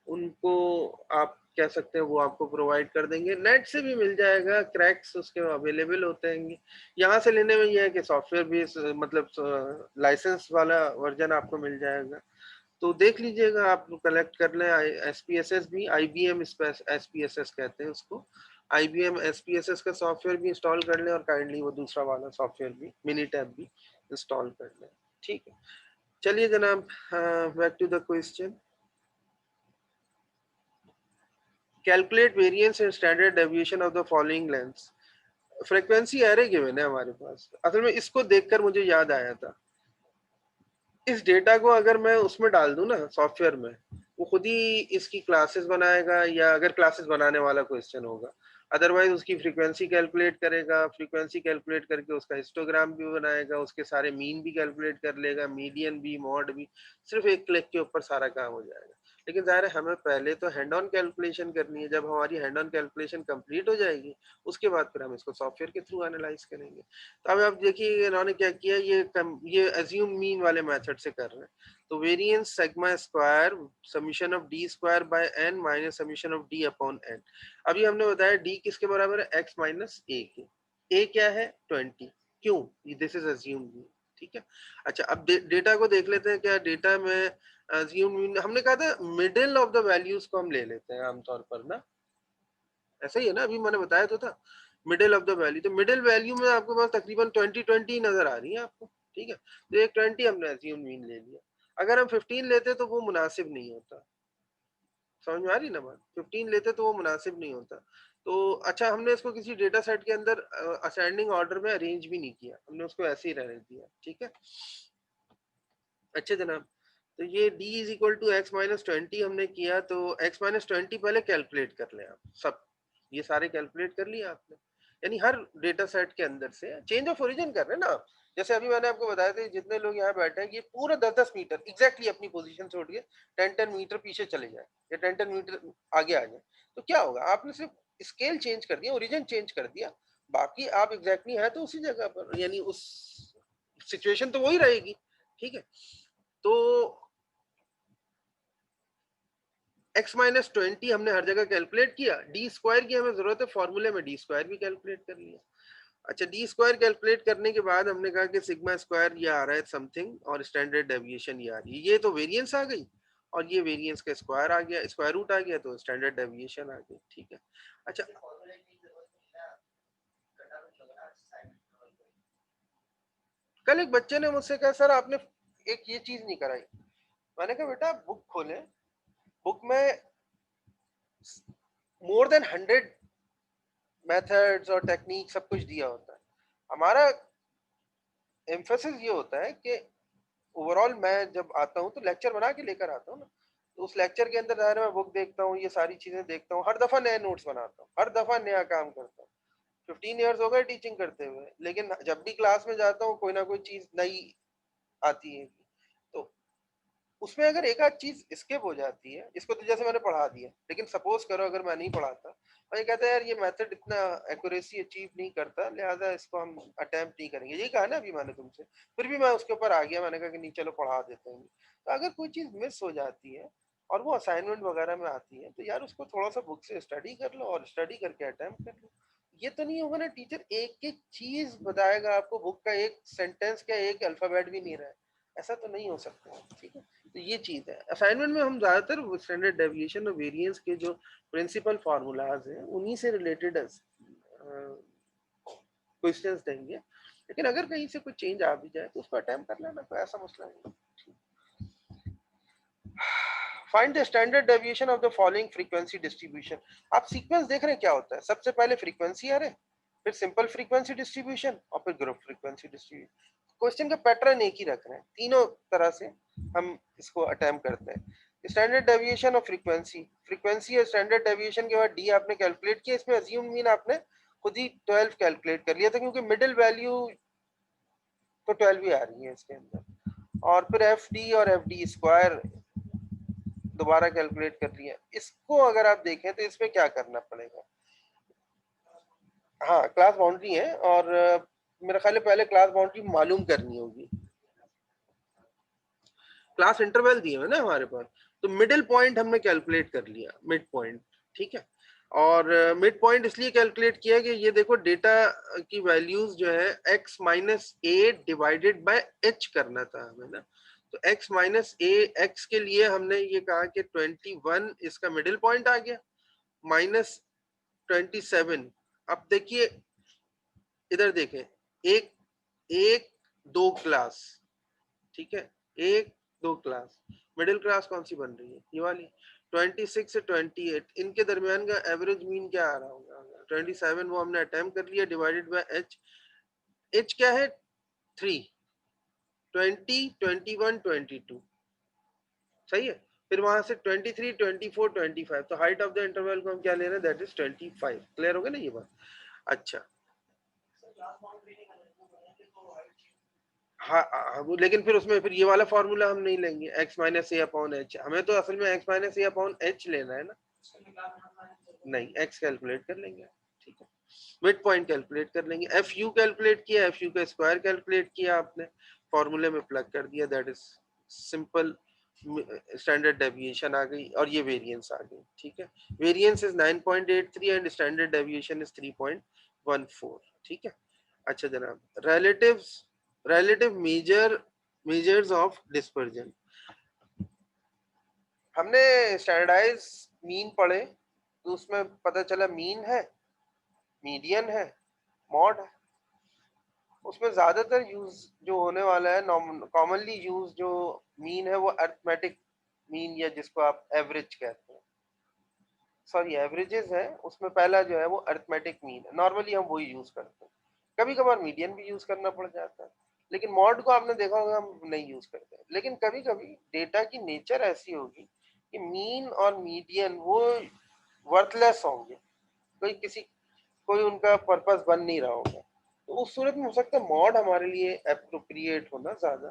उनको आप कह सकते हैं वो आपको प्रोवाइड कर देंगे, नेट से भी मिल जाएगा, क्रैक्स उसके अवेलेबल होते हैं। यहाँ से लेने में यह है कि सॉफ्टवेयर भी मतलब लाइसेंस वाला वर्जन आपको मिल जाएगा, तो देख लीजिएगा, आप कलेक्ट कर लें। SPSS भी, IBM SPSS कहते हैं उसको, IBM SPSS का सॉफ्टवेयर भी इंस्टॉल कर लें, और काइंडली वो दूसरा वाला सॉफ्टवेयर भी, मिनीटैब भी इंस्टॉल कर लें, ठीक है। चलिए जनाब, back to the question. Calculate variance and standard deviation of the following lengths. Frequency array given है हमारे पास। असल में इसको देखकर मुझे याद आया था, इस डेटा को अगर मैं उसमें डाल दूं ना सॉफ्टवेयर में, वो खुद ही इसकी क्लासेस बनाएगा, या अगर क्लासेस बनाने वाला क्वेश्चन होगा, अदरवाइज उसकी फ्रीक्वेंसी कैलकुलेट करेगा, फ्रीक्वेंसी कैलकुलेट करके उसका हिस्टोग्राम भी बनाएगा, उसके सारे मीन भी कैलकुलेट कर लेगा, मीडियन भी, मॉड भी, सिर्फ एक क्लिक के ऊपर सारा काम हो जाएगा। लेकिन ज़ाहिर है हमें पहले तो हैंड ऑन कैलकुलेशन करनी है। जब हमारी हैंड ऑन कैलकुलेशन कंप्लीट हो जाएगी उसके बाद फिर हम इसको सॉफ्टवेयर के थ्रू एनालाइज करेंगे। तो अब आप देखिए इन्होंने क्या किया, ये अज्यूम मीन वाले मेथड से कर रहे हैं। तो variance sigma square summation of D square by N minus summation of D upon N. अभी हमने बताया डी किसके बराबर है, एक्स माइनस ए के। ए क्या है 20, क्यों, दिस इज अज्यूम मीन, ठीक है। अच्छा अब डेटा को देख लेते हैं। क्या डेटा में assume हमने कहा था मिडिल ऑफ द वैल्यूज को हम ले लेते हैं आमतौर पर ना, ऐसा ही है ना, अभी मैंने बताया तो था मिडिल ऑफ द वैल्यू। तो मिडिल वैल्यू में आपके पास तकरीबन 20 नजर आ रही है आपको, ठीक है। तो एक 20 हमने assume मीन ले लिया। अगर हम 15 लेते तो वो मुनासिब नहीं होता, समझ में आ रही ना बात। 15 लेते तो वो मुनासिब नहीं होता। तो अच्छा हमने इसको किसी डेटा सेट के अंदर असेंडिंग ऑर्डर में अरेंज भी नहीं किया, हमने उसको ऐसे ही रहने दिया, ठीक है। अच्छा जनाब, तो ये d is equal to X minus 20 हमने किया। तो x माइनस 20 पहले कैलकुलेट कर लें आप सब, ये सारे कैलकुलेट कर लिया आपने, यानी हर डेटा सेट के अंदर से चेंज ऑफ ओरिजिन कर रहे हैं ना आप। जैसे अभी मैंने आपको बताया था जितने लोग यहाँ बैठे हैं ये पूरा 10-10 मीटर एग्जैक्टली अपनी पोजीशन छोड़ के 10-10 मीटर पीछे चले जाए या 10-10 मीटर आगे आ जाए, तो क्या होगा, आपने सिर्फ स्केल चेंज कर दिया, ओरिजिन चेंज कर दिया, बाकी आप एग्जैक्टली है तो उसी जगह पर, यानी उस सिचुएशन तो वही रहेगी, ठीक है। तो x माइनस 20 हमने हर जगह कैलकुलेट किया, डी स्क्वायर की हमें जरूरत है, फॉर्मूले में डी स्क्वायर भी कैलकुलेट कर लिया। अच्छा डी स्क्वायर कैलकुलेट करने के बाद हमने कहा कि सिग्मा स्क्वायर ये आ रहा है समथिंग और स्टैंडर्ड डेविएशन ये आ रही है, ये तो वेरिएंस आ गई और ये वेरिएंस का स्क्वायर आ गया, स्क्वायर रूट आ गया तो स्टैंडर्ड डेविएशन आ गई, ठीक है। अच्छा कल एक बच्चे ने मुझसे कहा सर आपने एक ये चीज नहीं कराई। मैंने कहा बेटा बुक खोले, बुक में मोर देन 100 मेथड्स और टेक्निक सब कुछ दिया होता है। हमारा एम्फेसिस ये होता है कि ओवरऑल मैं जब आता हूँ तो लेक्चर बना के लेकर आता हूँ ना, तो उस लेक्चर के अंदर मैं बुक देखता हूँ, ये सारी चीजें देखता हूँ, हर दफा नए नोट्स बनाता हूँ, हर दफा नया काम करता हूँ। 15 ईयर्स हो गए टीचिंग करते हुए, लेकिन जब भी क्लास में जाता हूँ कोई ना कोई चीज नई आती है। तो उसमें अगर एक आध चीज स्किप हो जाती है, इसको तो जैसे मैंने पढ़ा दिया, लेकिन सपोज करो अगर मैं नहीं पढ़ाता और ये कहता है यार ये मेथड इतना एक्यूरेसी अचीव नहीं करता लिहाजा इसको हम अटेम्प्ट नहीं करेंगे, यही कहा ना अभी मैंने तुमसे, फिर भी मैं उसके ऊपर आ गया, मैंने कहा कि नहीं चलो पढ़ा देते हैं। तो अगर कोई चीज मिस हो जाती है और वो असाइनमेंट वगैरह में आती है तो यार उसको थोड़ा सा बुक से स्टडी कर लो और स्टडी करके अटेम्प्ट कर लो। ये तो नहीं होगा ना टीचर एक एक चीज बताएगा आपको, बुक का एक सेंटेंस का एक अल्फाबेट भी नहीं रहा है, ऐसा तो नहीं हो सकता, ठीक है। तो ये चीज है असाइनमेंट में हम ज्यादातर स्टैंडर्ड डेविएशन और वेरिएंस के जो प्रिंसिपल फार्मूलाज हैं उन्हीं से रिलेटेड क्वेश्चंस देंगे, लेकिन अगर कहीं से कोई चेंज आ भी जाए तो उसको अटेम्प्ट कर लेना, कोई ऐसा मसला नहीं। Find the standard deviation of the following frequency distribution. आप सीक्वेंस देख रहे हैं क्या होता है, सबसे पहले फ्रीक्वेंसी आ रहे, फिर सिंपल फ्रीक्वेंसी डिस्ट्रीब्यूशन और फिर ग्रुप फ्रीक्वेंसी डिस्ट्रीब्यूशन। क्वेश्चन का पैटर्न एक ही रख रहे हैं, तीनों तरह से हम इसको अटेम्प्ट करते हैं। स्टैंडर्ड डेविएशन और फ्रीक्वेंसी, फ्रीक्वेंसी और स्टैंडर्ड डेविएशन के बाद डी आपने कैलकुलेट किया, इसमें अज्यूम मीन आपने खुद ही 12 कैलकुलेट कर लिया था क्योंकि मिडिल वैल्यू तो 12 ही आ रही है इसके अंदर, और फिर एफ डी और एफ डी स्क्वायर दोबारा कैलकुलेट कर लिया। इसको अगर आप देखें तो इसमें क्या करना पड़ेगा, हाँ क्लास बाउंड्री है और मेरा ख्याल है पहले क्लास बाउंड्री मालूम करनी होगी। क्लास इंटरवल दिए हुए ना हमारे पास, तो मिडिल पॉइंट हमने कैलकुलेट कर लिया, मिड पॉइंट, ठीक है। और मिड पॉइंट इसलिए कैलकुलेट किया कि ये देखो डेटा की वैल्यूज जो है x minus A divided by h करना था हमें ना, तो x माइनस ए एक्स के लिए हमने ये कहा कि 21 इसका मिडिल पॉइंट आ गया माइनस 27। अब देखिए इधर देखें, एक एक दो क्लास, ठीक है, एक दो क्लास, मिडिल क्लास कौन सी बन रही है, ये वाली 26 से 28, इनके दरमियान का एवरेज मीन क्या आ रहा होगा 27, वो हमने अटेम्प्ट कर लिया डिवाइडेड बाय h, h क्या है 3, 20, 21, 22, सही है। फिर वहां से 23, 24, 25, तो हाइट ऑफ द इंटरवल को हम क्या ले रहे हैं, दैट इज 25। क्लियर हो गया ना ये बात। अच्छा हाँ वो लेकिन फिर उसमें फिर ये वाला फॉर्मूला हम नहीं लेंगे, x माइनस ए अपॉन एच। हमें तो असल में x माइनस ए अपॉन एच लेना है ना, नहीं x कैलकुलेट कर लेंगे, ठीक है, मिड पॉइंट कैलकुलेट कर लेंगे, एफ यू कैलकुलेट किया, एफ यू का स्क्वायर कैलकुलेट किया आपने, फॉर्मूले में प्लग कर दिया, that is simple, standard deviation आ गई और ये वेरिएंस आ गई, ठीक है। Variance is 9.83 and standard deviation is 3.14, ठीक है। अच्छा जनाब, रिलेटिव मेजर्स ऑफ डिस्पर्जन, हमने स्टैंडर्डाइज मीन पढ़े तो उसमें पता चला मीन है, मीडियन है, मॉड है। उसमें ज्यादातर यूज जो होने वाला है, कॉमनली यूज जो मीन है वो अरिथमेटिक मीन, या जिसको आप एवरेज कहते हैं, सॉरी एवरेजेस है, उसमें पहला जो है वो अरिथमेटिक मीन है, नॉर्मली हम वही यूज करते हैं, कभी कभार मीडियन भी यूज करना पड़ जाता है, लेकिन मॉड को आपने देखा होगा हम नहीं यूज करते हैं। लेकिन कभी कभी डेटा की नेचर ऐसी होगी कि मीन और मीडियन वो वर्थलेस होंगे, कोई उनका पर्पस बन नहीं रहा होगा, तो उस सूरत में हो सकता है मॉड हमारे लिए एप्रोप्रिएट होना ज्यादा।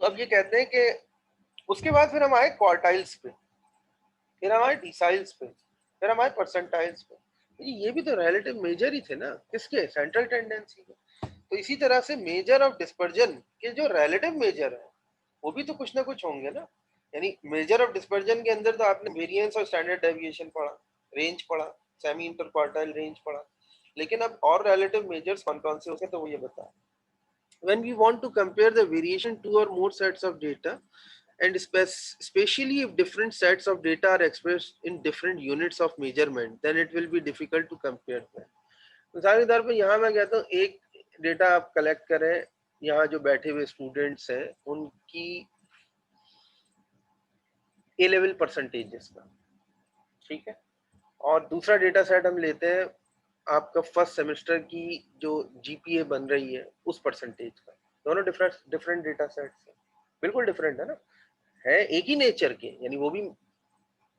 तो अब ये कहते हैं कि उसके बाद फिर हम आए क्वार्टाइल्स पे, फिर हम आए डिसाइल्स पे, फिर हम आए परसेंटाइल्स पे। तो ये भी तो रिलेटिव मेजर ही थे ना, किसके, सेंट्रल टेंडेंसी के। तो इसी तरह से मेजर ऑफ डिस्पर्जन के जो रिलेटिव मेजर है वो भी तो कुछ ना कुछ होंगे ना, यानी मेजर ऑफ डिस्पर्जन के अंदर तो आपने वेरिएंस और स्टैंडर्ड डेविएशन पढ़ा, रेंज पढ़ा, सेमी इंटर क्वार्टाइल रेंज पढ़ा, लेकिन अब और रिलेटिव मेजर्स कौन कौन से होंगे तो वो ये बता। When we want to compare the variation two or more sets of data, and especially if different sets of data are expressed in different units of measurement, then it will be difficult to compare them. मिसाल के तौर पर यहाँ मैं कहता हूँ एक डेटा आप कलेक्ट करें, यहाँ जो बैठे हुए स्टूडेंट्स हैं उनकी ए लेवल परसेंटेजेस का, ठीक है, और दूसरा डेटा सेट हम लेते हैं आपका फर्स्ट सेमेस्टर की जो जीपीए बन रही है उस परसेंटेज का, दोनों डिफरेंट डेटा सेट्स हैं, बिल्कुल डिफरेंट है ना, है एक ही नेचर के, यानी वो भी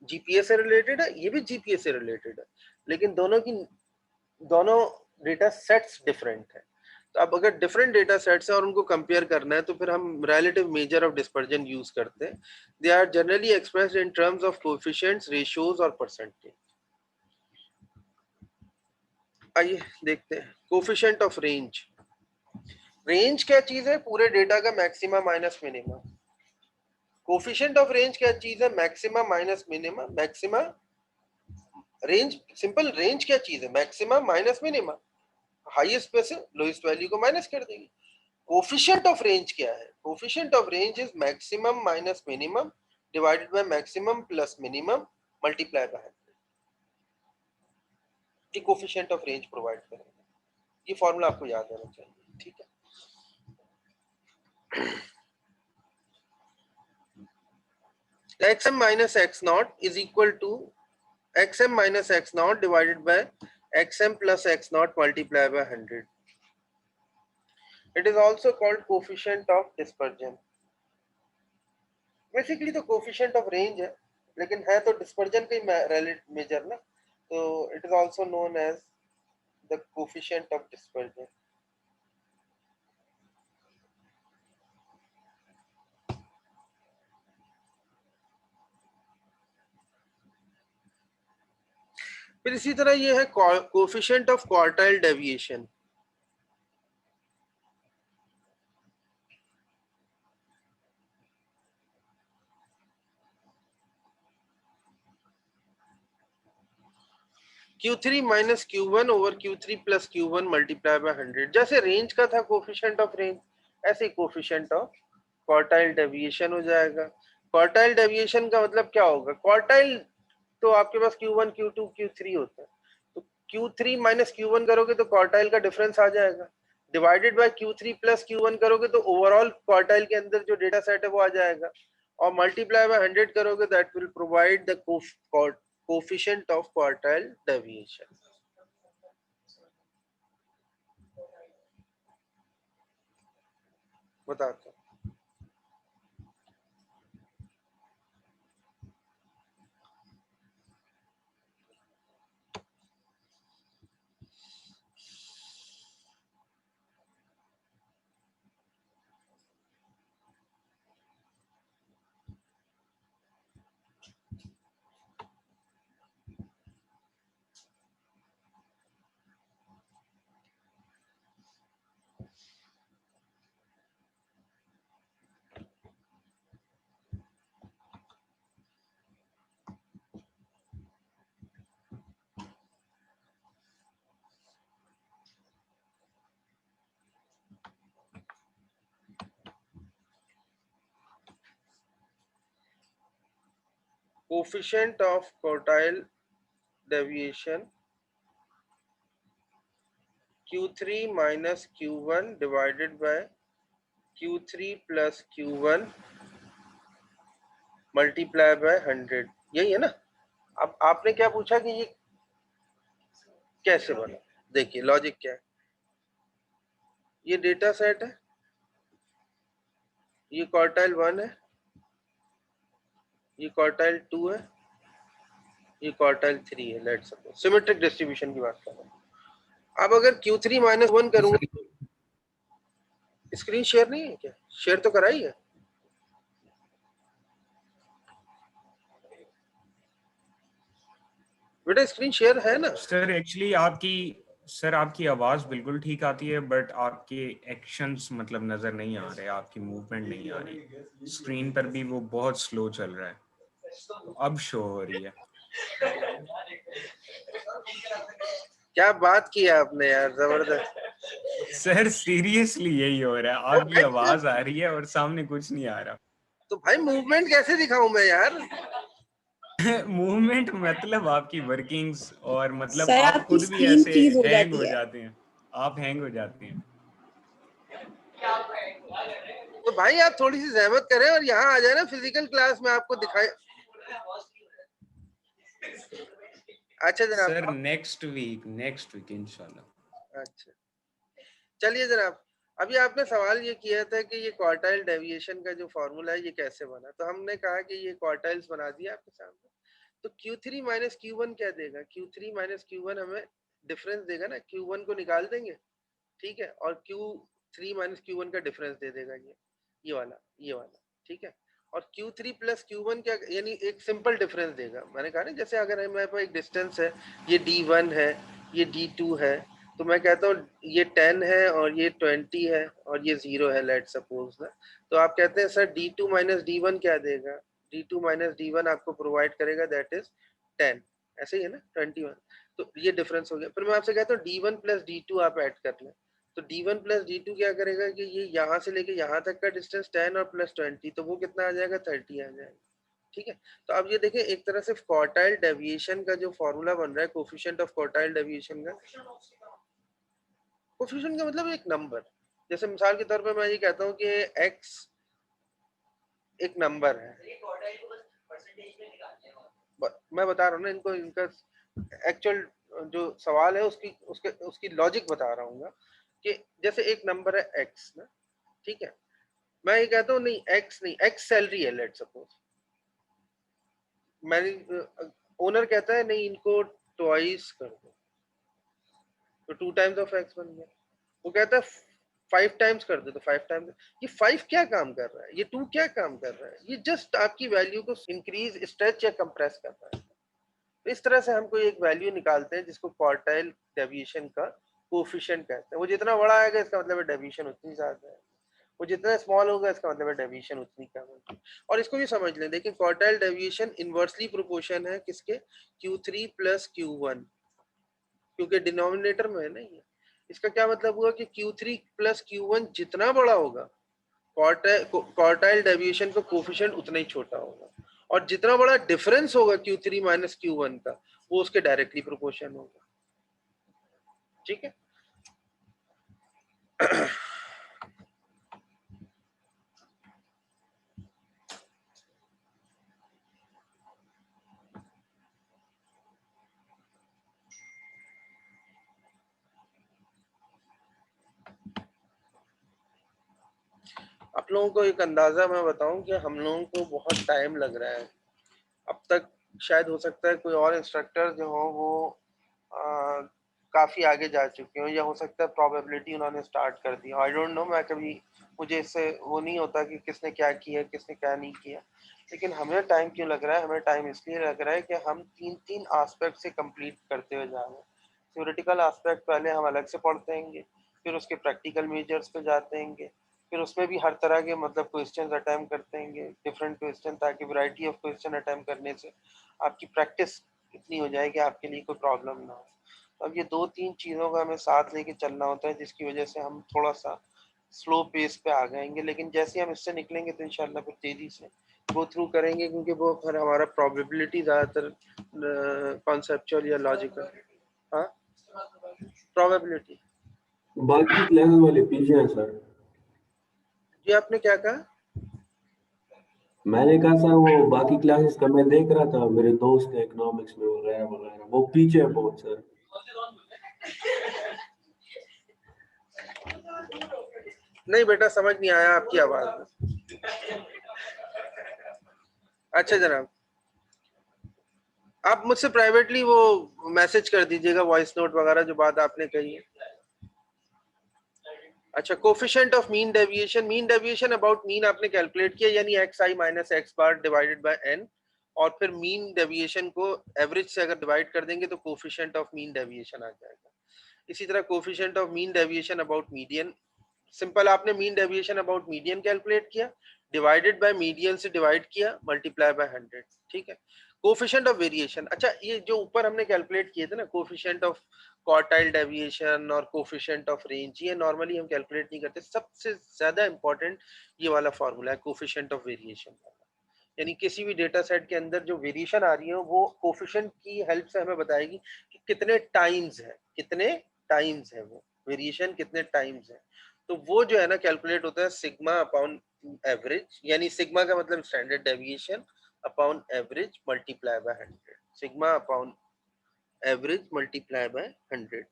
जीपीए से रिलेटेड है, ये भी जीपीए से रिलेटेड है, लेकिन दोनों डेटा सेट्स डिफरेंट है। तो अब अगर डिफरेंट डेटा सेट्स है और उनको कंपेयर करना है तो फिर हम relative measure of dispersion use करते हैं। They are generally expressed in terms of coefficients, ratios और परसेंटेज। आइए देखते हैं कोएफिशिएंट ऑफ रेंज। रेंज क्या चीज है, पूरे डेटा का maxima minus minima. Coefficient of range क्या चीज है, maxima minus minima. Maxima range, simple range क्या चीज है, मैक्सिमा माइनस मिनिमा, हाईएस्ट पे से लोएस्ट वैल्यू को माइनस कर देंगे। कोएफिशिएंट ऑफ रेंज क्या है, coefficient of range is maximum minus minimum divided by maximum plus minimum multiply by 100। ये कोएफिशिएंट ऑफ रेंज प्रोवाइड करेंगे, ये फॉर्मूला आपको याद रहना चाहिए, ठीक है। xm minus x naught is equal to xm minus x naught divided by xm plus x naught multiplied by 100. It is also called coefficient of dispersion. Basically तो coefficient of range है, लेकिन है तो dispersion का ही मेजर ना, तो it is also known as the coefficient of dispersion. फिर इसी तरह ये है coefficient of quartile deviation. Q3 minus Q1 over Q3 plus Q1 multiplied by 100। जैसे रेंज का था कोएफिशिएंट ऑफ रेंज, ऐसे ही कोएफिशिएंट ऑफ क्वार्टाइल डेविएशन हो जाएगा। क्वार्टाइल डेविएशन का मतलब क्या होगा, क्वार्टाइल तो आपके पास Q1 Q2 Q3 होता है, तो Q3 माइनस Q1 करोगे तो क्वार्टाइल का डिफरेंस आ जाएगा, divided by Q3 plus Q1 करोगे तो ओवरऑल क्वार्टाइल के अंदर जो डेटा सेट है वो आ जाएगा, और मल्टीप्लाई बाय 100 करोगे, that will provide the coefficient of quartile deviation। बताता हूँ, coefficient of quartile deviation Q3 minus Q1 divided by Q3 plus Q1 multiply by 100, यही है ना। अब आपने क्या पूछा कि ये कैसे बना, देखिए लॉजिक क्या है। ये डेटा सेट है, ये क्वार्टाइल 1 है, ये क्वार्टाइल 2 है, ये क्वार्टाइल 3 है। लेट्स सपोज सिमेट्रिक डिस्ट्रीब्यूशन की बात कर रहा हूं। अब अगर Q3 minus 1 करूंगा तो स्क्रीन शेयर नहीं है क्या? शेयर तो कराई है। बेटा स्क्रीन शेयर है ना? सर एक्चुअली आपकी आवाज बिल्कुल ठीक आती है, बट आपके एक्शंस मतलब नजर नहीं आ रहे, आपकी मूवमेंट नहीं आ रही। स्क्रीन पर भी वो बहुत स्लो चल रहा है। अब शो हो रही है। क्या बात की है आपने यार, जबरदस्त। सर सीरियसली यही हो रहा है, आपकी आवाज आ रही है और सामने कुछ नहीं आ रहा। तो भाई मूवमेंट कैसे दिखाऊं मैं यार? मूवमेंट मतलब आपकी वर्किंग्स, और मतलब सर आप आपकी खुद भी स्क्रीन ऐसे फ्रीज हो हैंग जाती हो है। जाते हैं, आप हैंग हो जाते हैं। तो भाई आप थोड़ी सी जहमत करें और यहाँ आ जाए ना फिजिकल क्लास में, आपको दिखाए। अच्छा सर जनाब, नेक्स्ट वीक इंशाल्लाह। अच्छा चलिए जनाब, अभी आपने सवाल ये किया था कि ये क्वार्टाइल डेविएशन का जो फॉर्मूला है ये कैसे बना, तो हमने कहा कि ये क्वार्टाइल्स बना दिया आपके सामने। तो Q3 माइनस Q1 क्या देगा? Q3 माइनस Q1 हमें डिफरेंस देगा ना, Q1 को निकाल देंगे, ठीक है, और Q3 माइनस Q1 का डिफरेंस दे देगा ये वाला, ठीक है। और Q3 प्लस Q1 क्या, यानी एक सिंपल डिफरेंस देगा। मैंने कहा ना, जैसे अगर हमारे पास एक डिस्टेंस है, ये D1 है, ये D2 है, तो मैं कहता हूँ ये 10 है और ये 20 है और ये 0 है, लेट सपोज ना। तो आप कहते हैं सर D2 माइनस D1 क्या देगा? D2 माइनस D1 आपको प्रोवाइड करेगा दैट इज 10, ऐसे ही है ना, 21। तो ये डिफरेंस हो गया। फिर मैं आपसे कहता हूँ D1 प्लस D2 आप ऐड कर लें, तो D1 प्लस D2 क्या करेगा कि ये यहाँ से लेके यहाँ तक का डिस्टेंस 10 और प्लस 20, तो वो कितना आ जाएगा? 30 आ जाएगा, ठीक है। तो अब ये देखिए, एक तरह से क्वार्टाइल डेविएशन का जो फॉर्मूला बन रहा है, कोफिशिएंट ऑफ क्वार्टाइल डेविएशन का, कोफिशिएंट का मतलब एक नंबर। जैसे मिसाल के तौर पे मैं ये कहता हूँ कि x एक नंबर है, मैं बता रहा हूँ ना इनको, इनका एक्चुअल जो सवाल है उसकी लॉजिक बता रहा हूँ कि जैसे एक नंबर है x ना, ठीक है। मैं ये कहता हूँ नहीं x नहीं, x सैलरी है, लेट सपोज। मैंने ओनर कहता है नहीं इनको ट्वाइस कर दो, तो 2 टाइम्स ऑफ x बन गया। वो कहता है 5 टाइम्स कर दो, तो 5 टाइम्स। ये 5 क्या काम कर रहा है, ये 2 क्या काम कर रहा है? ये जस्ट आपकी वैल्यू को इंक्रीज, स्ट्रेच या कंप्रेस कर रहा है। तो इस तरह से हम कोई एक वैल्यू निकालते हैं जिसको क्वार्टाइल डेविएशन का कोफिशिएंट कहते हैं। वो जितना बड़ा आएगा इसका मतलब है डेविएशन उतनी ज्यादा है, वो जितना स्मॉल होगा इसका मतलब है डेविएशन उतनी कम होगी। और इसको भी समझ लें, देखिए क्वार्टाइल डेविएशन इनवर्सली प्रोपोर्शन है किसके? Q3 प्लस Q1, क्योंकि डिनोमिनेटर में है ना ये। इसका क्या मतलब हुआ कि Q3 प्लस Q1 जितना बड़ा होगा, क्वार्टाइल डेविएशन का कोफिशिएंट उतना ही छोटा होगा, और जितना बड़ा डिफरेंस होगा Q3 माइनस Q1 का, वो उसके डायरेक्टली प्रोपोर्शन होगा, ठीक है। आप लोगों को एक अंदाजा मैं बताऊं कि हम लोगों को बहुत टाइम लग रहा है। अब तक शायद हो सकता है कोई और इंस्ट्रक्टर जो हो वो काफी आगे जा चुके हो, या हो सकता है प्रोबेबिलिटी उन्होंने स्टार्ट कर दी। आई डोंट नो, मैं कभी, मुझे इससे वो नहीं होता कि किसने क्या किया किसने क्या नहीं किया। लेकिन हमें टाइम क्यों लग रहा है? हमें टाइम इसलिए लग रहा है कि हम तीन एस्पेक्ट से कंप्लीट करते हुए जा रहे हैं। थ्योरेटिकल एस्पेक्ट पहले हम अलग से पढ़ते हैं, फिर उसके प्रैक्टिकल मेजर्स पे जाते हैं, फिर उसमें भी हर तरह के मतलब क्वेश्चंस अटेम्प्ट करते हैं, डिफरेंट क्वेश्चन, ताकि वैरायटी ऑफ क्वेश्चन अटेम्प्ट करने से आपकी प्रैक्टिस इतनी हो जाए कि आपके लिए कोई प्रॉब्लम ना हो। अब ये 2-3 चीज़ों का हमें साथ लेके चलना होता है, जिसकी वजह से हम थोड़ा सा स्लो पेस पे आ जाएंगे, लेकिन जैसे हम इससे निकलेंगे तो इंशाल्लाह फिर तेजी से गो थ्रू करेंगे, क्योंकि वो फिर हमारा प्रोबेबिलिटी ज़्यादातर कॉन्सेप्चुअल या लॉजिकल, हाँ प्रोबेबिलिटी। बाकी क्लासेस वाले पीछे हैं सर। जी आपने क्या कहा? मैंने कहा सर वो बाकी क्लासेस का मैं देख रहा था, मेरे दोस्त है इकोनॉमिक्स में वगैरह वगैरह, वो पीछे है बहुत सर। नहीं बेटा समझ नहीं आया आपकी आवाज। अच्छा जनाब, आप मुझसे प्राइवेटली वो मैसेज कर दीजिएगा, वॉइस नोट वगैरह जो बात आपने कही है। अच्छा, coefficient of mean deviation, mean deviation about mean आपने कैलकुलेट किया, यानी X I minus X bar divided by N, और फिर मीन डेविएशन को एवरेज से अगर डिवाइड कर देंगे तो कोफिशिएंट ऑफ मीन डेविएशन आ जाएगा। इसी तरह coefficient of mean deviation about median, simple आपने mean deviation about median calculate किया, डिवाइडेड बाय मीडियन से डिवाइड किया, मल्टीप्लाई बाय 100, ठीक है। कोफिशिएंट ऑफ वेरिएशन, अच्छा ये जो ऊपर हमने कैलकुलेट किए थे ना, कोफिशिएंट ऑफ क्वार्टाइल डेविएशन और कोफिशिएंट ऑफ रेंज, ये नॉर्मली हम कैलकुलेट नहीं करते, सबसे ज्यादा इंपॉर्टेंट ये वाला फॉर्मूला है कोफिशिएंट ऑफ वेरिएशन, यानी किसी भी डेटा सेट के अंदर जो वेरिएशन आ रही है वो कोफिशिएंट की हेल्प से हमें बताएगी कि कितने टाइम्स है, कितने टाइम्स है वो वेरिएशन, कितने टाइम्स है। तो वो जो है ना कैलकुलेट होता है सिग्मा अपॉन एवरेज, यानी सिग्मा का मतलब standard deviation upon average multiply by 100, sigma upon average multiply by 100,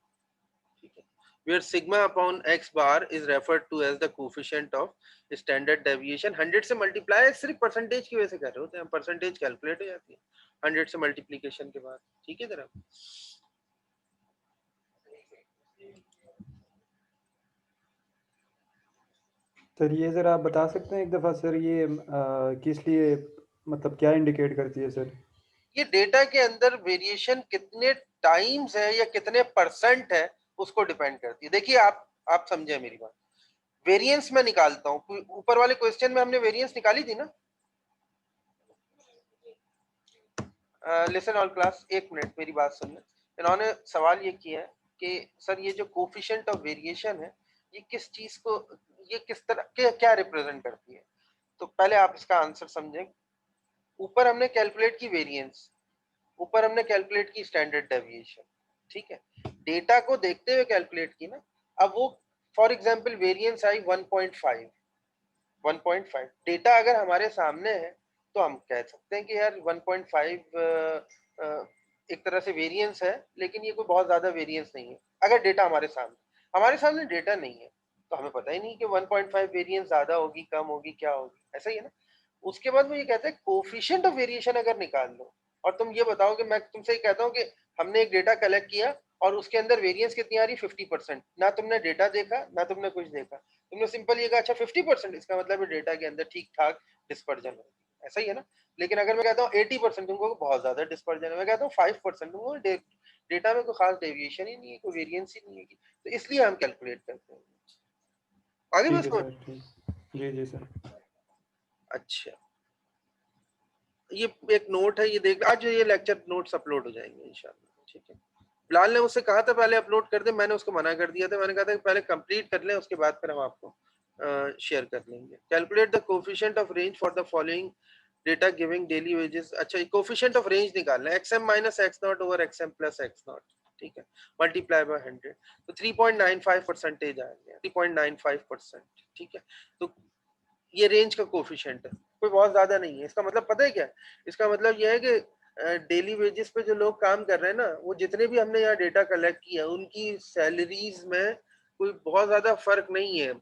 ठीक है। Where sigma upon x bar is referred to as the coefficient of standard deviation, 100 से मल्टीप्लाई सिर्फ परसेंटेज की वजह से कर रहे होते हैं, परसेंटेज कैलकुलेट हो जाती है 100 से मल्टीप्लिकेशन के बाद, ठीक है जरा। सर ये ज़रा आप बता सकते हैं एक दफ़ा सर, ये किस लिए मतलब क्या इंडिकेट करती है सर? ये डेटा के अंदर वेरिएशन कितने टाइम्स है या कितने परसेंट है उसको डिपेंड करती है। देखिए आप समझे मेरी बात, वेरिएंस मैं निकालता हूँ, ऊपर वाले क्वेश्चन में हमने वेरिएंस निकाली थी ना। लिसन ऑल क्लास, एक मिनट मेरी बात सुनना। इन्होंने सवाल ये किया है कि सर ये जो कोफिशिएंट ऑफ वेरिएशन है ये किस चीज को, ये किस तरह के क्या रिप्रेजेंट करती है। तो पहले आप इसका आंसर समझें। ऊपर हमने कैलकुलेट की वेरिएंस, ऊपर हमने कैलकुलेट की स्टैंडर्ड डेविएशन, ठीक है, डेटा को देखते हुए कैलकुलेट की ना। अब वो for example variance I 1.5, 1.5 data अगर हमारे सामने है तो हम कह सकते हैं कि यार 1.5 एक तरह से वेरिएंस है, लेकिन ये कोई बहुत ज्यादा वेरिएंस नहीं है। अगर डेटा हमारे सामने डेटा नहीं है तो हमें पता ही नहीं कि 1.5 वेरिएंस ज्यादा होगी कम होगी क्या होगी, ऐसा ही है ना। उसके बाद वो ये कहते हैं कोफिशिएंट ऑफ वेरिएशन अगर निकाल लो, और तुम ये बताओ कि मैं तुमसे ये कहता हूँ कि हमने एक डेटा कलेक्ट किया और उसके अंदर वेरिएंस कितनी आ रही 50%, ना तुमने डेटा देखा ना तुमने कुछ देखा, तुमने सिंपल ये कहा अच्छा 50%, इसका मतलब है डेटा के अंदर ठीक ठाक डिस्पर्जन है, ऐसा ही है ना। लेकिन अगर मैं कहता हूँ 80%, तुमको बहुत ज्यादा डिस्पर्जन है, मैं कहता हूँ 5%, तुमको डेटा में कोई खास डेविएशन ही नहीं है, कोई वेरिएंस ही नहीं है, तो इसलिए हम कैलकुलेट करते हैं। आगे ठीक बस है सर, ठीक, जी जी सर। अच्छा, ये एक नोट है, ये देख, आज ये लेक्चर नोट्स अपलोड हो जाएंगे इंशाल्लाह, ठीक है। बिलाल ने मुझसे कहा था पहले अपलोड कर दे, मैंने उसको मना कर दिया था, मैंने कहा था कि पहले कंप्लीट कर लें उसके बाद फिर हम आपको शेयर कर लेंगे। Calculate the coefficient of range for the following data giving daily wages. अच्छा, कोफिशिएंट ऑफ रेंज निकालना है, XM minus x not over XM plus x not, ठीक है, मल्टीप्लाई बाय 100, तो 3.95% आ गया, 3.95%, ठीक है। तो ये रेंज का कोफिशिएंट है, कोई बहुत ज्यादा नहीं है। इसका मतलब पता है क्या, इसका मतलब यह है कि डेली वेजेस पे जो लोग काम कर रहे हैं ना, वो जितने भी हमने यहाँ डेटा कलेक्ट किया उनकी सैलरीज में कोई बहुत ज्यादा फर्क नहीं है,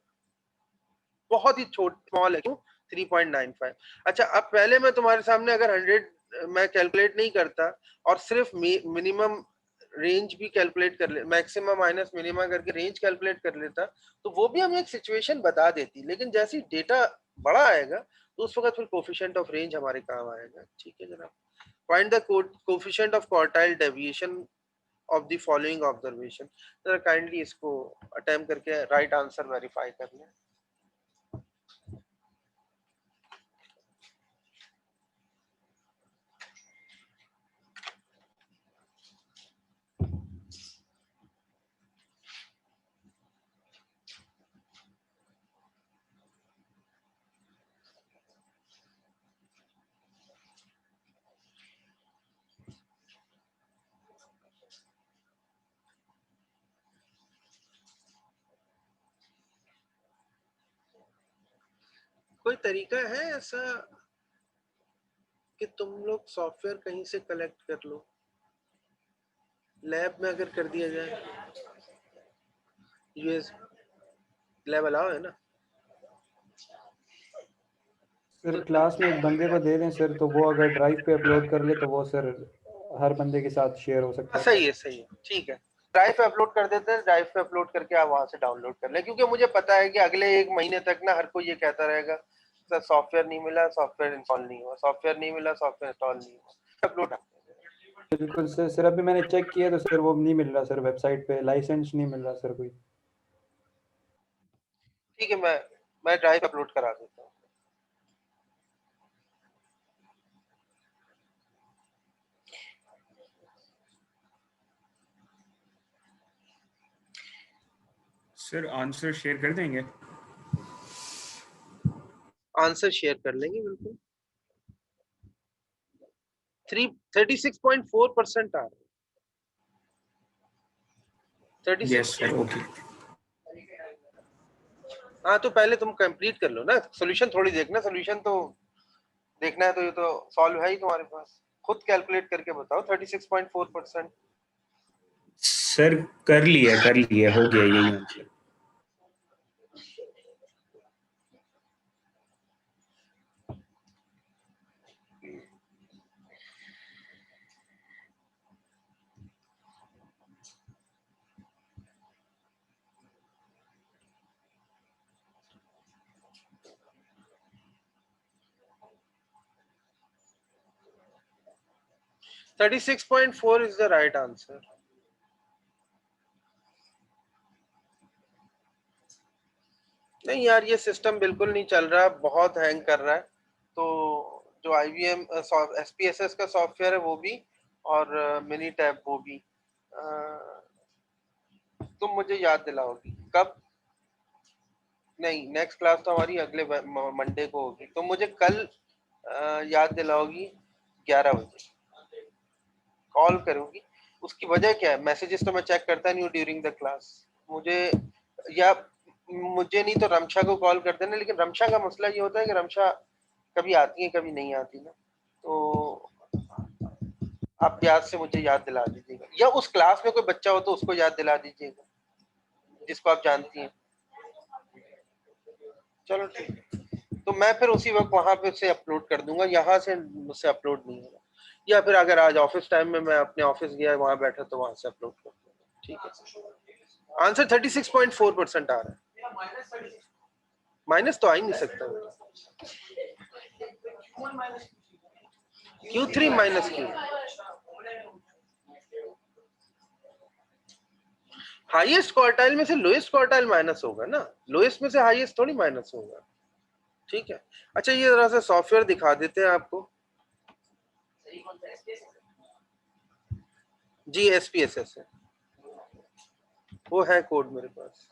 बहुत ही छोट स्मॉल है। क्यों 3.95। अच्छा, अब पहले मैं तुम्हारे सामने अगर 100 मैं कैलकुलेट नहीं करता और सिर्फ मिनिमम रेंज भी कैलकुलेट कर ले, मैक्सिमम माइनस मिनिमम करके रेंज कैलकुलेट कर लेता, तो वो भी हमें एक सिचुएशन बता देती। लेकिन जैसे डेटा बड़ा आएगा तो उस वक्त फिर कोफिशिएंट ऑफ रेंज हमारे काम आएगा, ठीक है जनाब। Find the coefficient of quartile deviation of the following observation. जरा काइंडली इसको अटेम्प्ट करके राइट आंसर वेरीफाई कर लें। कोई तरीका है ऐसा कि तुम लोग सॉफ्टवेयर कहीं से कलेक्ट कर लो, लैब में अगर कर दिया जाए? यूएस लैब अलाउ है ना? सर क्लास में एक बंदे को दे दें सर, तो वो अगर ड्राइव पे अपलोड कर ले तो वो सर हर बंदे के साथ शेयर हो सकता है। सही है, सही है, ठीक है। ड्राइव पे अपलोड कर देते हैं, ड्राइव पे अपलोड करके आप वहां से डाउनलोड कर लें, क्योंकि मुझे पता है कि अगले 1 महीने तक ना हर कोई ये कहता रहेगा सर सॉफ्टवेयर नहीं मिला, सॉफ्टवेयर इंस्टॉल नहीं हुआ, सॉफ्टवेयर नहीं मिला, सॉफ्टवेयर इंस्टॉल नहीं हुआ। अपलोड बिल्कुल सर। सर अभी मैंने चेक किया तो सर वो नहीं मिल रहा सर, वेबसाइट पे लाइसेंस नहीं मिल रहा सर कोई। ठीक है, मैं ड्राइव अपलोड करा देता हूँ। सर आंसर शेयर कर देंगे? आंसर शेयर कर लेंगे बिल्कुल। 36.4% आ रहा है। यस 36। Sir, okay. हाँ तो पहले तुम कंप्लीट कर लो ना, सोल्यूशन थोड़ी देखना, सोल्यूशन तो देखना है तो ये तो सॉल्व है ही तुम्हारे पास, खुद कैलकुलेट करके बताओ। 36.4%। सर कर लिया, हो गया यही answer. $36.4 is the right answer. नहीं यार, ये सिस्टम बिल्कुल नहीं चल रहा, बहुत हैंग कर रहा है। तो जो IBM SPSS का सॉफ्टवेयर है वो भी, और मिनी टैब वो भी। तुम मुझे याद दिलाओगी कब? नहीं, नेक्स्ट क्लास तो हमारी अगले मंडे को होगी, तो मुझे कल याद दिलाओगी 11 बजे कॉल करूंगी। उसकी वजह क्या है, मैसेजेस तो मैं चेक करता नहीं हूँ ड्यूरिंग द क्लास। मुझे नहीं तो रमशा को कॉल कर देना, लेकिन रमशा का मसला ये होता है कि रमशा कभी आती है कभी नहीं आती ना, तो आप याद से मुझे याद दिला दीजिएगा, या उस क्लास में कोई बच्चा हो तो उसको याद दिला दीजिएगा जिसको आप जानती हैं। चलो ठीक, तो मैं फिर उसी वक्त वहां पे से अपलोड कर दूंगा, यहाँ से मुझसे अपलोड नहीं होगा, या फिर अगर आज ऑफिस टाइम में मैं अपने ऑफिस गया वहां बैठा तो वहां से अपलोड कर दूंगा। ठीक है, आंसर 36.4% आ रहा है। माइनस तो आ ही नहीं सकता। Q3 minus Q? Highest quartile में से लोएस्ट क्वार्टाइल माइनस होगा ना, लोएस्ट में से हाईएस्ट थोड़ी माइनस होगा। ठीक है, अच्छा ये जरा सा सॉफ्टवेयर दिखा देते हैं आपको। जी SPSS है, वो है कोड मेरे पास।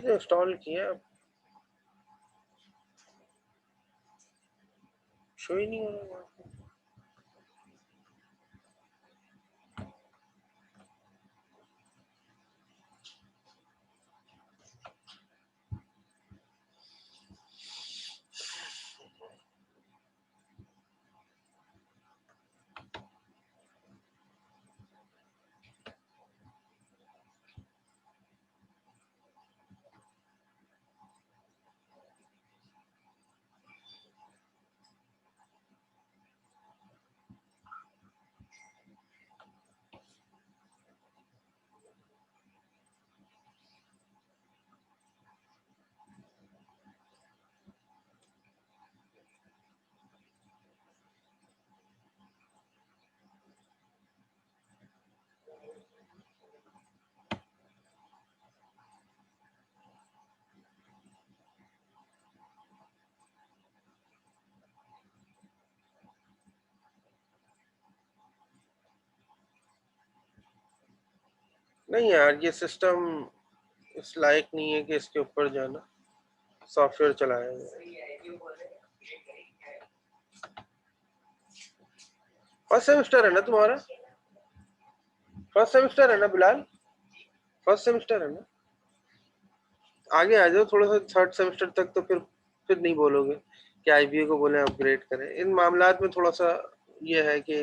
इंस्टॉल किया, शो ही नहीं हो रहा वहाँ पे। नहीं यार, ये सिस्टम इस लायक नहीं है कि इसके ऊपर जो है ना सॉफ्टवेयर चलाया जाए। फर्स्ट सेमेस्टर है ना तुम्हारा? फर्स्ट सेमेस्टर है ना बिलाल? फर्स्ट सेमेस्टर है ना? आगे आ जाओ थोड़ा सा, थर्ड सेमेस्टर तक, तो फिर नहीं बोलोगे कि आईबीए को बोले अपग्रेड करें। इन मामलात में थोड़ा सा ये है कि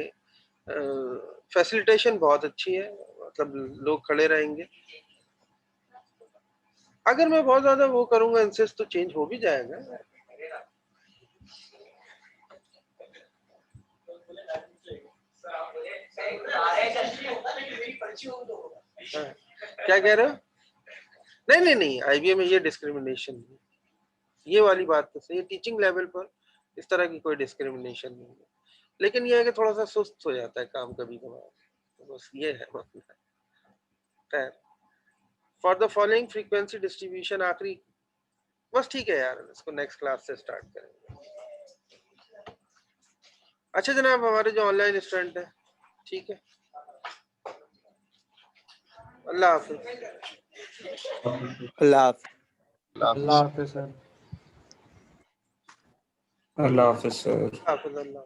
फैसिलिटेशन बहुत अच्छी है, मतलब लोग खड़े रहेंगे। अगर मैं बहुत ज्यादा वो करूंगा इंसिस्ट, तो चेंज हो भी जाएगा। हाँ, क्या कह रहे हो? नहीं, आईबीए में ये डिस्क्रिमिनेशन नहीं, ये वाली बात तो सही, टीचिंग लेवल पर इस तरह की कोई डिस्क्रिमिनेशन नहीं है, लेकिन ये है कि थोड़ा सा सुस्त हो जाता है काम कभी कभार, तो बस ये है मसला। खैर, for the following frequency distribution आखिरी, बस ठीक है यार, इसको नेक्स्ट क्लास से स्टार्ट करेंगे। अच्छा जनाब, हमारे जो ऑनलाइन स्टूडेंट है, ठीक है, अल्लाह हाफिज। अल्लाह हाफ़िज़। अल्लाह हाफिज़ सर। अल्लाह हाफिज सर। हाफिज अल्लाह।